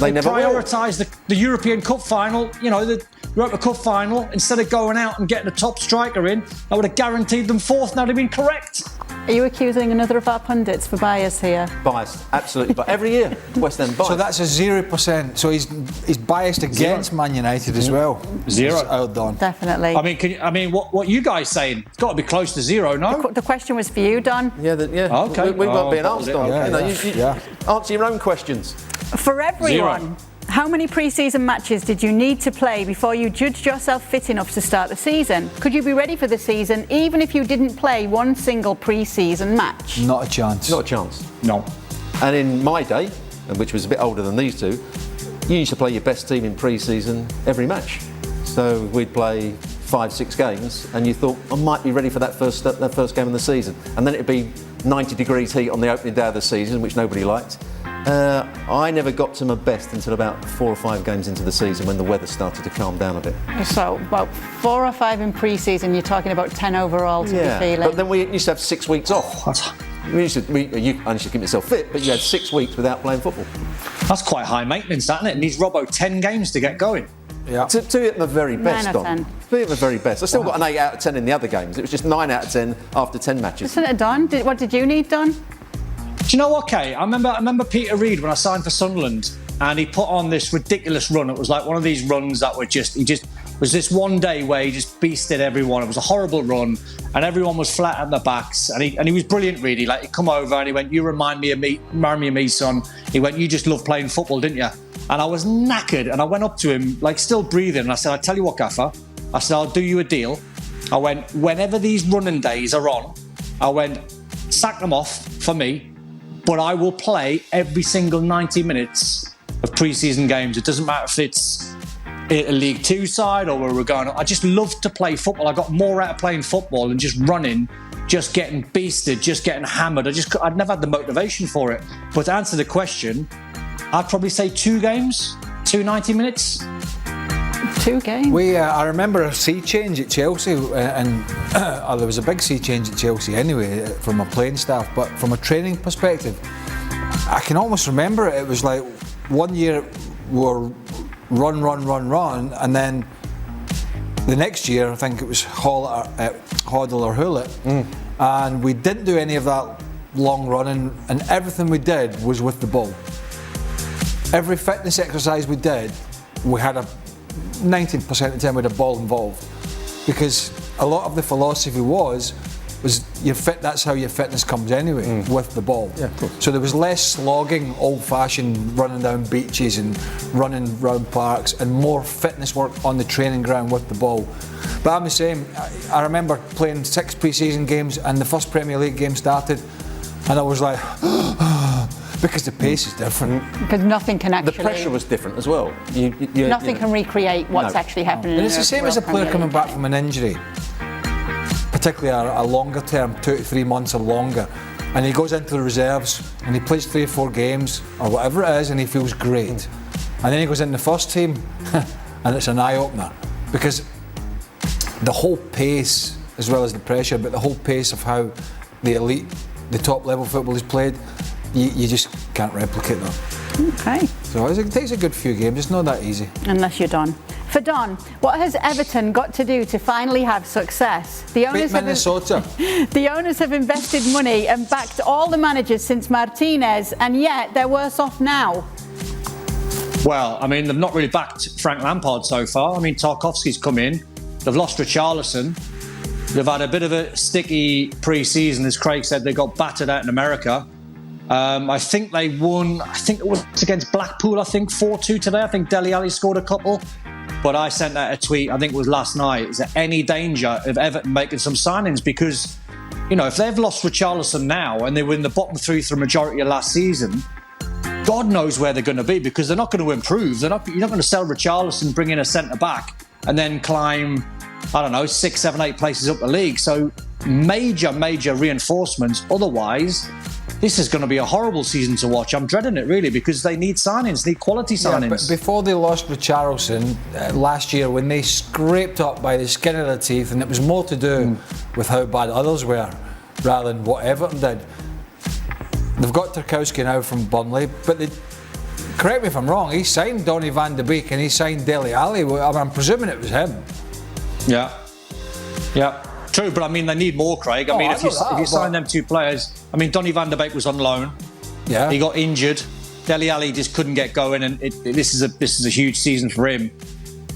They
never
prioritised the European Cup final, the Europa Cup final, instead of going out and getting a top striker in. That would have guaranteed them 4th. Now they've been correct.
Are you accusing another of our pundits for bias here?
Biased, absolutely. But every year, West Ham biased.
So that's a 0%. So he's biased against Man United as well.
0.
Outdone.
Definitely.
I mean, what you guys saying? It's got to be close to 0, no?
The question was for you, Don.
Yeah.
Okay.
We've got being asked on.
Yeah.
Answer your own questions.
For everyone,
0.
How many pre-season matches did you need to play before you judged yourself fit enough to start the season? Could you be ready for the season even if you didn't play one single pre-season match?
Not a chance.
Not a chance.
No.
And in my day, which was a bit older than these two, you used to play your best team in pre-season every match. So we'd play 5-6 games, and you thought, I might be ready for that first game of the season. And then it'd be 90 degrees heat on the opening day of the season, which nobody liked. I never got to my best until about 4 or 5 games into the season when the weather started to calm down a bit.
So about 4 or 5 in pre-season, you're talking about 10 overall to be feeling.
But then we used to have 6 weeks off. I used to keep myself fit, but you had 6 weeks without playing football.
That's quite high maintenance, isn't it? It needs Robbo 10 games to get going.
Yeah.
To be at my very best,
9 out of 10.
To be at my very best. I still got an 8 out of 10 in the other games. It was just 9 out of 10 after 10 matches.
Isn't it, Don? What did you need, Don?
Do you know what, Kay? I remember Peter Reid when I signed for Sunderland, and he put on this ridiculous run. It was like one of these runs that were just was this one day where he just beasted everyone. It was a horrible run, and everyone was flat at the backs. And he was brilliant, really. Like, he'd come over and he went, "You remind me of me, son." He went, "You just love playing football, didn't you?" And I was knackered, and I went up to him, like, still breathing, and I said, "I tell you what, Gaffer," I said, "I'll do you a deal." I went, "Whenever these running days are on," I went, "sack them off for me, but I will play every single 90 minutes of pre-season games. It doesn't matter if it's a League Two side or where we're going. I just love to play football. I got more out of playing football than just running, just getting beasted, just getting hammered. I'd never had the motivation for it." But to answer the question, I'd probably say 2 games, 90 minutes.
2 games.
I remember a sea change at Chelsea, and there was a big sea change at Chelsea anyway from a playing staff. But from a training perspective, I can almost remember it. It was like one year we were run, and then the next year I think it was Hoddle or Hullet, and we didn't do any of that long running, and everything we did was with the ball. Every fitness exercise we did, we had 90% of the time we had a ball involved, because a lot of the philosophy was you're fit. That's how your fitness comes anyway, with the ball.
Yeah, cool.
So there was less slogging, old-fashioned running down beaches and running round parks, and more fitness work on the training ground with the ball. But I'm the same. I remember playing 6 pre-season games, and the first Premier League game started, and I was like, because the pace is different.
Because nothing can actually...
The pressure was different as well.
Nothing can recreate what's actually happening.
And it's the same as a player coming back from an injury, particularly a longer term, 2 to 3 months or longer, and he goes into the reserves and he plays 3 or 4 games or whatever it is, and he feels great. And then he goes in the first team and it's an eye-opener, because the whole pace, as well as the pressure, but the whole pace of how the elite, the top level football is played, you just can't replicate that.
Okay.
So it takes a good few games. It's not that easy.
Unless you're Don. For Don, what has Everton got to do to finally have success? The owners
Beat Minnesota.
The owners have invested money and backed all the managers since Martinez, and yet they're worse off now.
Well, I mean, they've not really backed Frank Lampard so far. I mean, Tarkowski's come in. They've lost Richarlison. They've had a bit of a sticky pre-season, as Craig said. They got battered out in America. I think they won, it was against Blackpool, 4-2 today. I think Dele Alli scored a couple. But I sent out a tweet, I think it was last night, is there any danger of Everton making some signings? Because, if they've lost Richarlison now and they were in the bottom 3 for the majority of last season, God knows where they're going to be, because they're not going to improve. You're not going to sell Richarlison, bring in a centre-back, and then climb, 6, 7, 8 places up the league. So major reinforcements. Otherwise, this is going to be a horrible season to watch. I'm dreading it, really, because they need signings, need quality signings.
Yeah, but before they lost Richarlison last year, when they scraped up by the skin of their teeth, and it was more to do with how bad others were rather than what Everton did. They've got Tarkowski now from Burnley, but correct me if I'm wrong, he signed Donny van de Beek and he signed Dele Alli. I'm presuming it was him.
Yeah. True, but I mean, they need more, Craig. I mean, if you sign them 2 players, Donny van de Beek was on loan.
Yeah.
He got injured. Dele Alli just couldn't get going, and this is a huge season for him.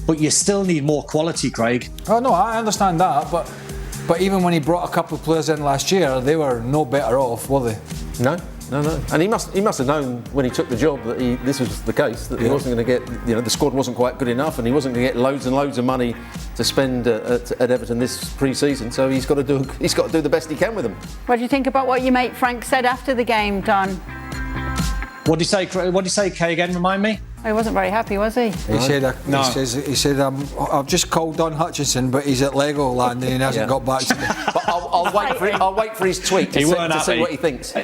But you still need more quality, Craig.
Oh no, I understand that, but even when he brought a couple of players in last year, they were no better off, were they?
No. And he must have known when he took the job that this was the case, that he wasn't going to get, the squad wasn't quite good enough, and he wasn't going to get loads and loads of money to spend at Everton this pre-season. So he's got to do the best he can with them.
What do you think about what your mate Frank said after the game, Don?
What did he say, Kay, again? Remind me.
He wasn't very happy, was he?
He said, I've just called Don Hutchinson, but he's at Legoland and he hasn't got back to me.
But I'll wait for his tweet to see what he thinks.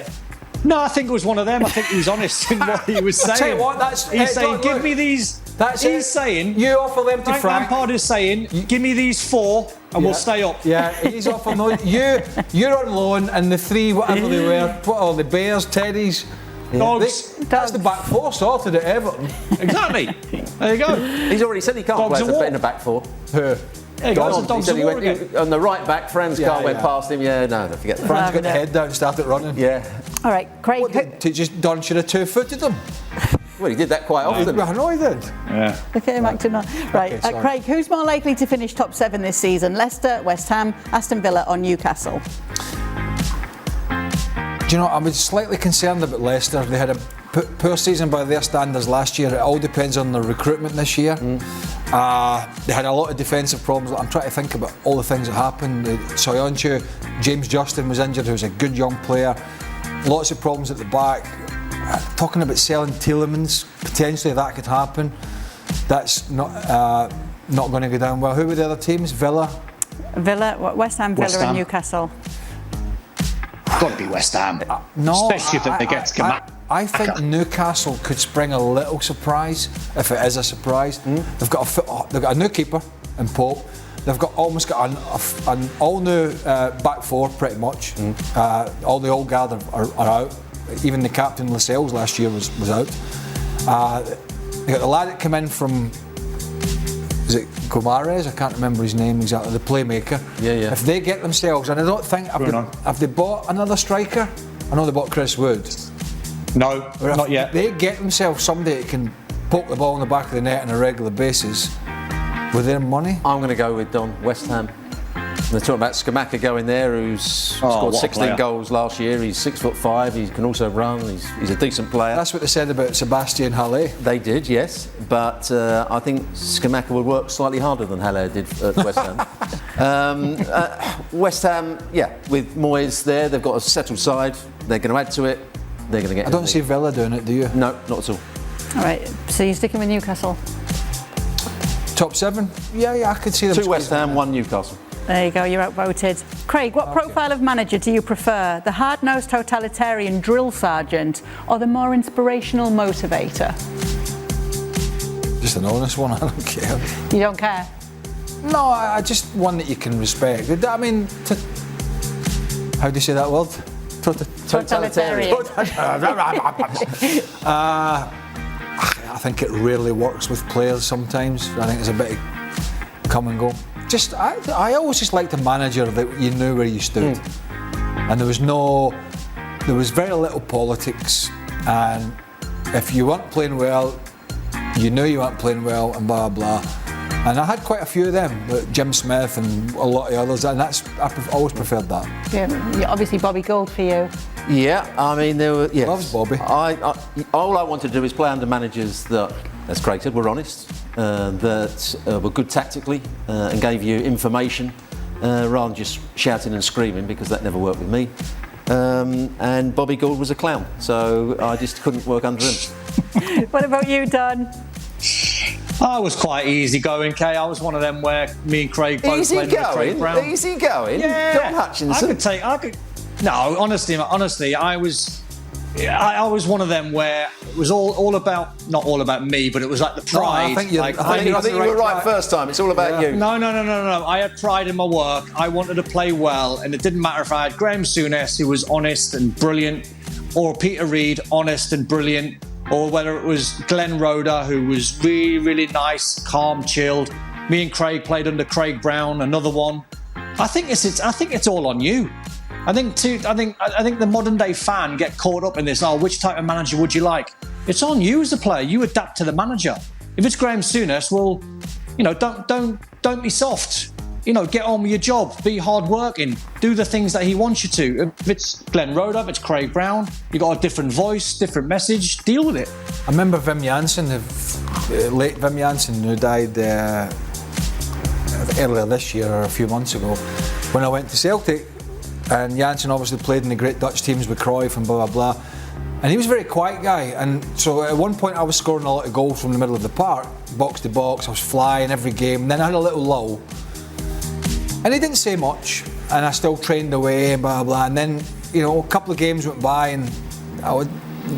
No, I think it was one of them. I think he was honest in what he was saying.
I tell you what,
he's saying, give me these. He's saying,
you offer them to Frank.
Lampard is saying, give me these 4 and we'll stay up.
Yeah, he's offering those. You're on loan, and the 3, whatever they were, the Bears, Teddies,
Dogs.
That's the back 4 sorted at Everton.
Exactly. There you go.
He's already said he can't play in a back 4.
Who?
There you go, it's a dogs of war again.
On the right back, Franz Carl went past him. Yeah, no, forget that.
Franz got the head down and started running.
Yeah.
All right, Craig.
Don should have two-footed him.
Well, he did that quite often.
I know he did.
Yeah.
Look at him acting on. Right,
Okay,
Craig, who's more likely to finish top 7 this season? Leicester, West Ham, Aston Villa or Newcastle?
Do you know, I was slightly concerned about Leicester. They had a poor season by their standards last year. It all depends on the recruitment this year. They had a lot of defensive problems. I'm trying to think about all the things that happened. Soyuncu, James Justin was injured, who's a good young player. Lots of problems at the back. Talking about selling Tielemans, potentially that could happen. That's not going to go down well. Who were the other teams? Villa,
West Ham, Villa and Newcastle.
Got to be West Ham.
No,
especially if they get Scamacca.
I think Newcastle could spring a little surprise, if it is a surprise. They've got a new keeper in Pope. They've almost got an all new back four, pretty much. All the old guard are out. Even the captain Lascelles last year was out. They got the lad that came in from, is it Gomares? I can't remember his name exactly. The playmaker.
Yeah.
If they get themselves, and I don't think have they bought another striker? I know they bought Chris Wood.
No, not yet.
They get themselves somebody that can poke the ball in the back of the net on a regular basis with their money.
I'm going to go with West Ham. They're talking about Scamacca going there, who's scored 16 goals last year. He's 6'5". He can also run. He's a decent player.
That's what they said about Sebastian Haller.
They did, yes, but I think Scamacca would work slightly harder than Haller did at West Ham. West Ham, with Moyes there, they've got a settled side. They're going to add to it. They're going to get.
I don't see Villa doing it, do you?
No, not at all.
All right, so you're sticking with Newcastle?
Top 7? Yeah, I could see them.
2 West Ham, 1 Newcastle.
There you go, you're outvoted. Craig, what profile of manager do you prefer? The hard-nosed totalitarian drill sergeant or the more inspirational motivator?
Just an honest one, I don't care.
You don't care?
No, I just one that you can respect. I mean, how do you say that word?
Totalitarian.
I think it rarely works with players sometimes. I think it's a bit of come and go. I always just liked a manager that you knew where you stood. And there was very little politics, and if you weren't playing well, you knew you weren't playing well, and blah blah. And I had quite a few of them, like Jim Smith and a lot of others, and I've always preferred that.
Yeah, obviously Bobby Gould for you.
Yeah, I mean there were. Yeah,
loves Bobby.
All I wanted to do is play under managers that, as Craig said, were honest, that were good tactically, and gave you information rather than just shouting and screaming, because that never worked with me. And Bobby Gould was a clown, so I just couldn't work under him.
What about you, Don?
I was quite easy going, Kay. I was one of them where me and Craig both played with Craig Brown.
Easy going.
Yeah,
Don Hutchinson.
No, honestly, I was one of them where it was all about, not all about me, but it was like the pride.
No, I think you were right first time. It's all about you.
No. I had pride in my work. I wanted to play well, and it didn't matter if I had Graham Souness, who was honest and brilliant, or Peter Reid, honest and brilliant, or whether it was Glenn Roeder, who was really, really nice, calm, chilled. Me and Craig played under Craig Brown, another one. I think it's all on you. I think the modern day fan get caught up in this. Oh, which type of manager would you like? It's on you as a player. You adapt to the manager. If it's Graham Souness, well, don't be soft. Get on with your job. Be hardworking. Do the things that he wants you to. If it's Glenn Roeder, if it's Craig Brown, you got a different voice, different message. Deal with it.
I remember Wim Jansen, late Wim Jansen, who died earlier this year or a few months ago, when I went to Celtic. And Jansen obviously played in the great Dutch teams with Cruyff and blah blah blah. And he was a very quiet guy. And so at one point I was scoring a lot of goals from the middle of the park, box to box. I was flying every game. And then I had a little lull. And he didn't say much. And I still trained away and blah blah. And then a couple of games went by and I was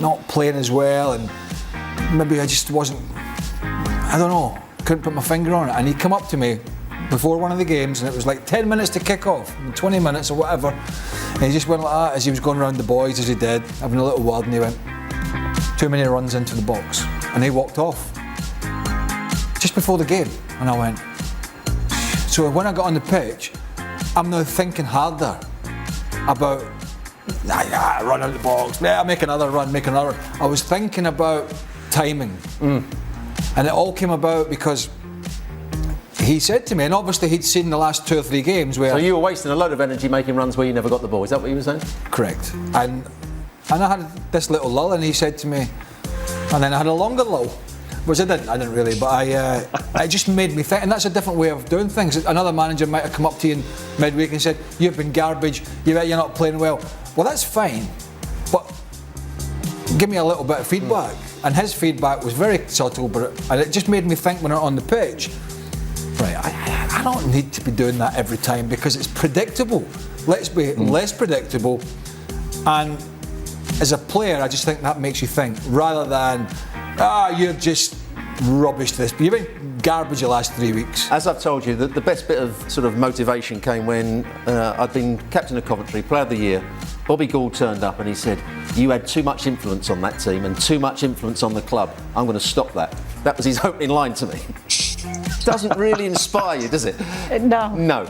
not playing as well. And maybe I just wasn't. I don't know. Couldn't put my finger on it. And he'd come up to me before one of the games, and it was like 10 minutes to kick off, 20 minutes or whatever, and he just went like that as he was going around the boys, as he did, having a little word, and he went, too many runs into the box, and he walked off just before the game. And I went, So when I got on the pitch, I'm now thinking harder about, run out the box, make another run, make another. I was thinking about timing. And it all came about because he said to me, and obviously he'd seen the last 2 or 3 games where...
So you were wasting a load of energy making runs where you never got the ball, is that what you were saying?
Correct. And I had this little lull, and he said to me, and then I had a longer lull, which I didn't really, but it just made me think, and that's a different way of doing things. Another manager might have come up to you in midweek and said, you've been garbage, you're not playing well. Well, that's fine, but give me a little bit of feedback. And his feedback was very subtle, and it just made me think when I'm on the pitch, right, I don't need to be doing that every time because it's predictable. Let's be less predictable. And as a player, I just think that makes you think, rather than, you're just rubbish to this. You've been garbage the last 3 weeks.
As I've told you, the best bit of sort of motivation came when I'd been captain of Coventry, player of the year. Bobby Gould turned up and he said, you had too much influence on that team and too much influence on the club. I'm going to stop that. That was his opening line to me. Doesn't really inspire you, does it?
No.
No.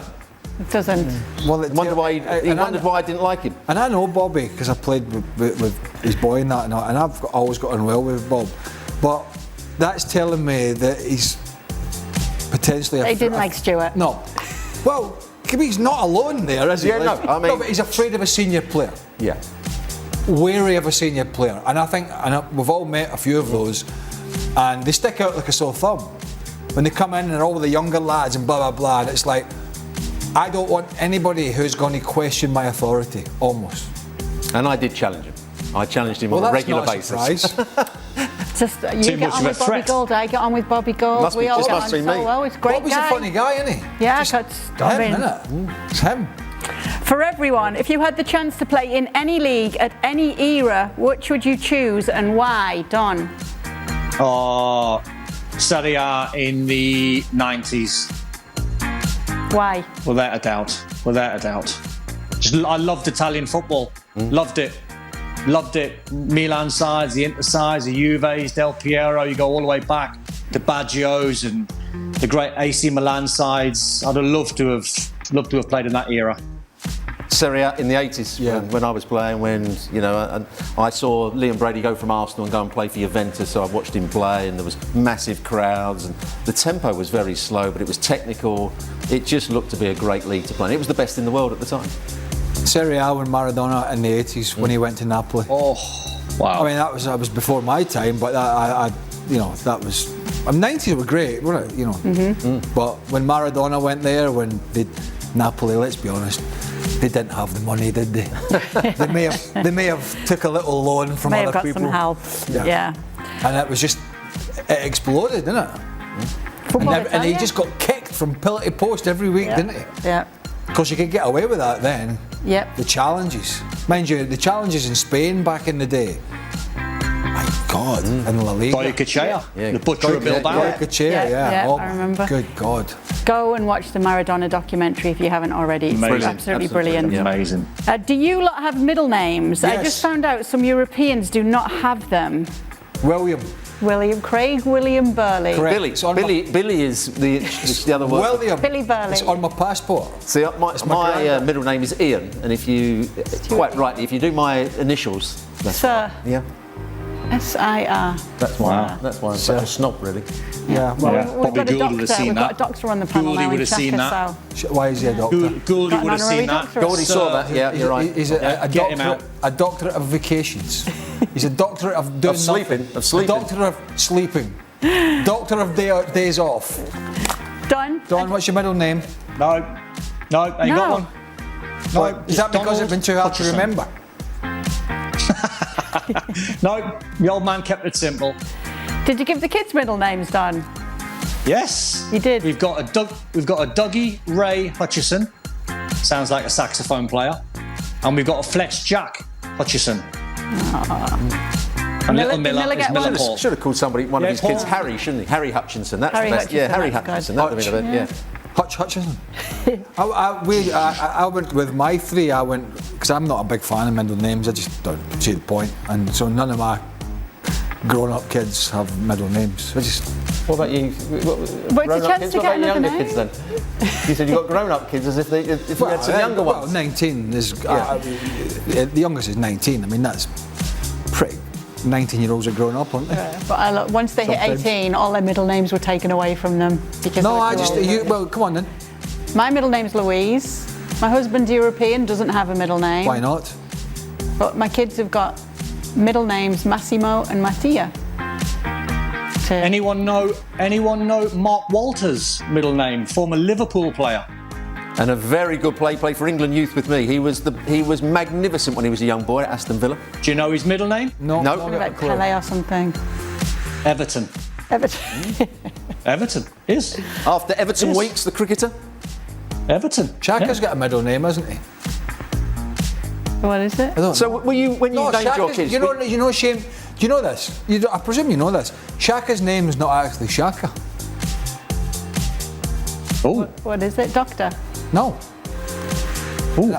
It doesn't.
Well,
He wondered why I didn't like him.
And I know Bobby because I played with his boy and that, and I've always got on well with Bob. But that's telling me that he's potentially...
They didn't like Stuart.
No. Well, he's not alone there, is he?
Yeah, no, I mean...
No, but he's afraid of a senior player.
Yeah.
Wary of a senior player. And I think we've all met a few of those, and they stick out like a sore thumb. When they come in and they're all the younger lads and blah, blah, blah, and it's like, I don't want anybody who's going to question my authority, almost.
And I did challenge him. I challenged him on a regular basis.
Just you get on with Bobby Gould, I get on with Bobby Gould. We all get on so well. It's a great
Bobby's
guy.
a funny guy, isn't he?
Yeah,
Just
I
him,
mean,
isn't it? It's him.
For everyone, if you had the chance to play in any league at any era, which would you choose and why, Don?
Serie A in the 90s.
Why?
Without a doubt. I loved Italian football. Loved it. Milan sides, the Inter sides, the Juves, Del Piero. You go all the way back to Baggios and the great AC Milan sides. I'd have loved to have played in that era.
Serie A in the 80s, when I was playing, and I saw Liam Brady go from Arsenal and go and play for Juventus, so I watched him play, and there was massive crowds, and the tempo was very slow, but it was technical. It just looked to be a great league to play in. It was the best in the world at the time.
Serie A when Maradona in the 80s when he went to Napoli.
Oh, wow.
I mean, that was before my time, but that was... 90s were great, weren't it? But when Maradona went there, when Napoli, let's be honest, they didn't have the money, did they? they may have took a little loan from other people.
May have got some help. Yeah.
And it was just, it exploded, didn't it? And he just got kicked from pillar to post every week, didn't he?
Yeah.
Because you could get away with that then.
Yep.
The challenges. Mind you, the challenges in Spain back in the day. My God. In La Liga.
Goycochea, the butcher of Bilbao.
Goycochea, yeah.
I remember.
Good God.
Go and watch the Maradona documentary if you haven't already. It's absolutely brilliant.
Yeah.
Amazing.
Do you lot have middle names?
Yes.
I just found out some Europeans do not have them.
William
Craig William Burley.
Correct.
Billy is the other word.
William.
Billy Burley.
It's on my passport.
See, my middle name is Ian, and if you, quite rightly, if you do my initials, that's
Sir.
Yeah.
S-I-R.
That's why. That's why I'm such a snob, really.
Yeah.
Well, we've got a
Gould would have
doctor.
seen
We've got a
that.
doctor on the panel
Gouldy
now.
would have seen that.
Why is he a doctor?
Gouldy would have seen that.
Gouldy saw that. Yeah, you're right.
He's a
get him out.
doctorate of vacations. He's a doctorate of doing
sleeping.
nothing.
Of sleeping.
Doctor of sleeping. Doctor of days off.
Done.
Don, what's your middle name?
No, ain't got one. No,
Is that because it's been too hard to remember?
No, the old man kept it simple.
Did you give the kids middle names, Don?
Yes,
You did.
We've got a Dougie Ray Hutchison. Sounds like a saxophone player. And we've got a Fletch Jack Hutchison. And little Miller is Miller Paul.
Should have called one of his
Paul.
kids Harry, shouldn't he? Harry Hutchinson. That's
Harry
the best.
Hutchinson,
Yeah, Harry
that's good.
Hutchinson. That would have been a bit. Yeah.
Hutchison. I went with my three. I went because I'm not a big fan of middle names. I just don't see the point, and so none of my grown-up kids have middle names.
What about you?
But it's a chance to
What
get
about
another
younger kids then? You said you've got grown-up kids, as if you had some younger
well,
ones.
19 is... the youngest is 19. I mean, that's pretty... 19-year-olds are grown up, aren't they?
But once they hit
Sometimes.
18, all their middle names were taken away from them. Because
No,
they were
I
too
just...
old.
well, come on then.
My middle name's Louise. My husband's European, doesn't have a middle name.
Why not?
But my kids have got middle names Massimo and Mattia.
Anyone know Mark Walters' middle name, former Liverpool player?
And a very good played for England youth with me. He was magnificent when he was a young boy at Aston Villa.
Do you know his middle name?
No.
No.
not
Like
a clue.
Pele or something.
Everton. Everton is.
After Everton
Yes.
Weeks, the cricketer.
Everton.
Shaka's got a middle name, hasn't he?
What is it?
I don't
So
know.
when you named your
Shaka's-
kids,
You know, Shane. Do you know this? I presume you know this. Shaka's name is not actually Shaka.
Oh,
What is it? Doctor?
No.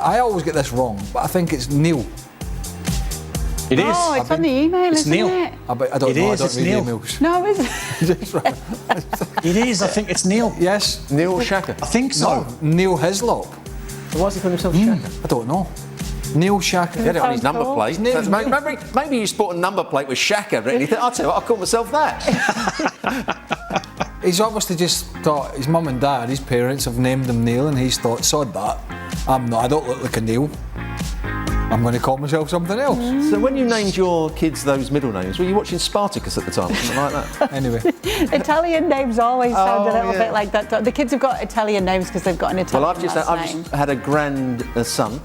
I always get this wrong, but I think it's Neil.
it is.
Oh, it's on the email,
It's
isn't
Neil.
it?
I don't
It
know.
is,
I
it's
don't read
Neil.
emails.
No, is it?
It is. I think it's Neil.
Yes.
Neil Shaka.
I think so.
No. Neil Hislop.
Why does he call himself Shaka?
I don't know. Neil Shaka.
He had it on his
Sounds
number
cool.
plate.
His name's Neil.
Maybe you sport a number plate with Shaka written. I'll tell you what, I'll call myself that.
He's obviously just thought his mum and dad, his parents, have named him Neil, and he's thought, sod that. I'm not. I don't look like a Neil. I'm going to call myself something else.
So when you named your kids those middle names, were you watching Spartacus at the time, or something like that?
Anyway,
Italian names always sound a
Oh,
little
yeah.
bit like that. The kids have got Italian names because they've got an Italian
Well, I've just
name.
had a grandson,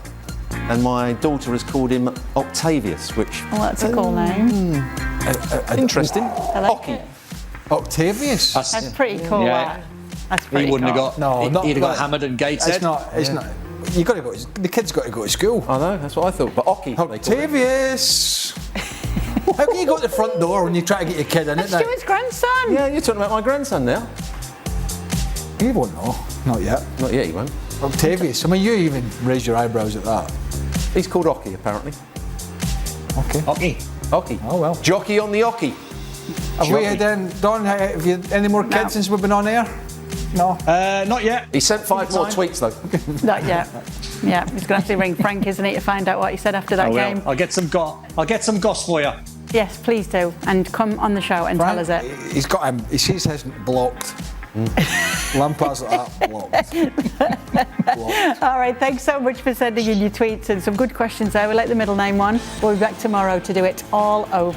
and my daughter has called him Octavius, which
Well, that's a cool name.
interesting.
I like
Hockey.
it.
Octavius.
That's pretty cool.
Yeah.
That. That's pretty
He wouldn't
cool.
have got.
No, not
he'd have got
like-
hammered and
It's
gated.
not. It's not. You got to go. The kid's got to go to school.
I know, that's what I thought. But Hockey. they call it.
Octavius. How can you go to the front door when you try to get your kid in it?
That's Stuart's grandson.
Yeah, you're talking about my grandson now.
He won't know. Not yet.
Not yet, he won't.
Octavius. I mean, you even raise your eyebrows at that.
He's called Hockey, apparently.
Okay.
Hockey.
Hockey.
Oh well.
Jockey on the Hockey.
Have we had Don? Have you had any more kids
No.
since we've been on air? No.
Not yet.
He sent 5 more tweets, though.
Not yet. Yeah, he's going to have to ring Frank, isn't he, to find out what he said after that
I will.
game.
I'll get some goss for you.
Yes, please do. And come on the show and tell us it.
He's got him. He sees his blocked. Lampard's like that blocked. Blocked.
All right, thanks so much for sending in your tweets and some good questions there. We like the middle name one. We'll be back tomorrow to do it all over.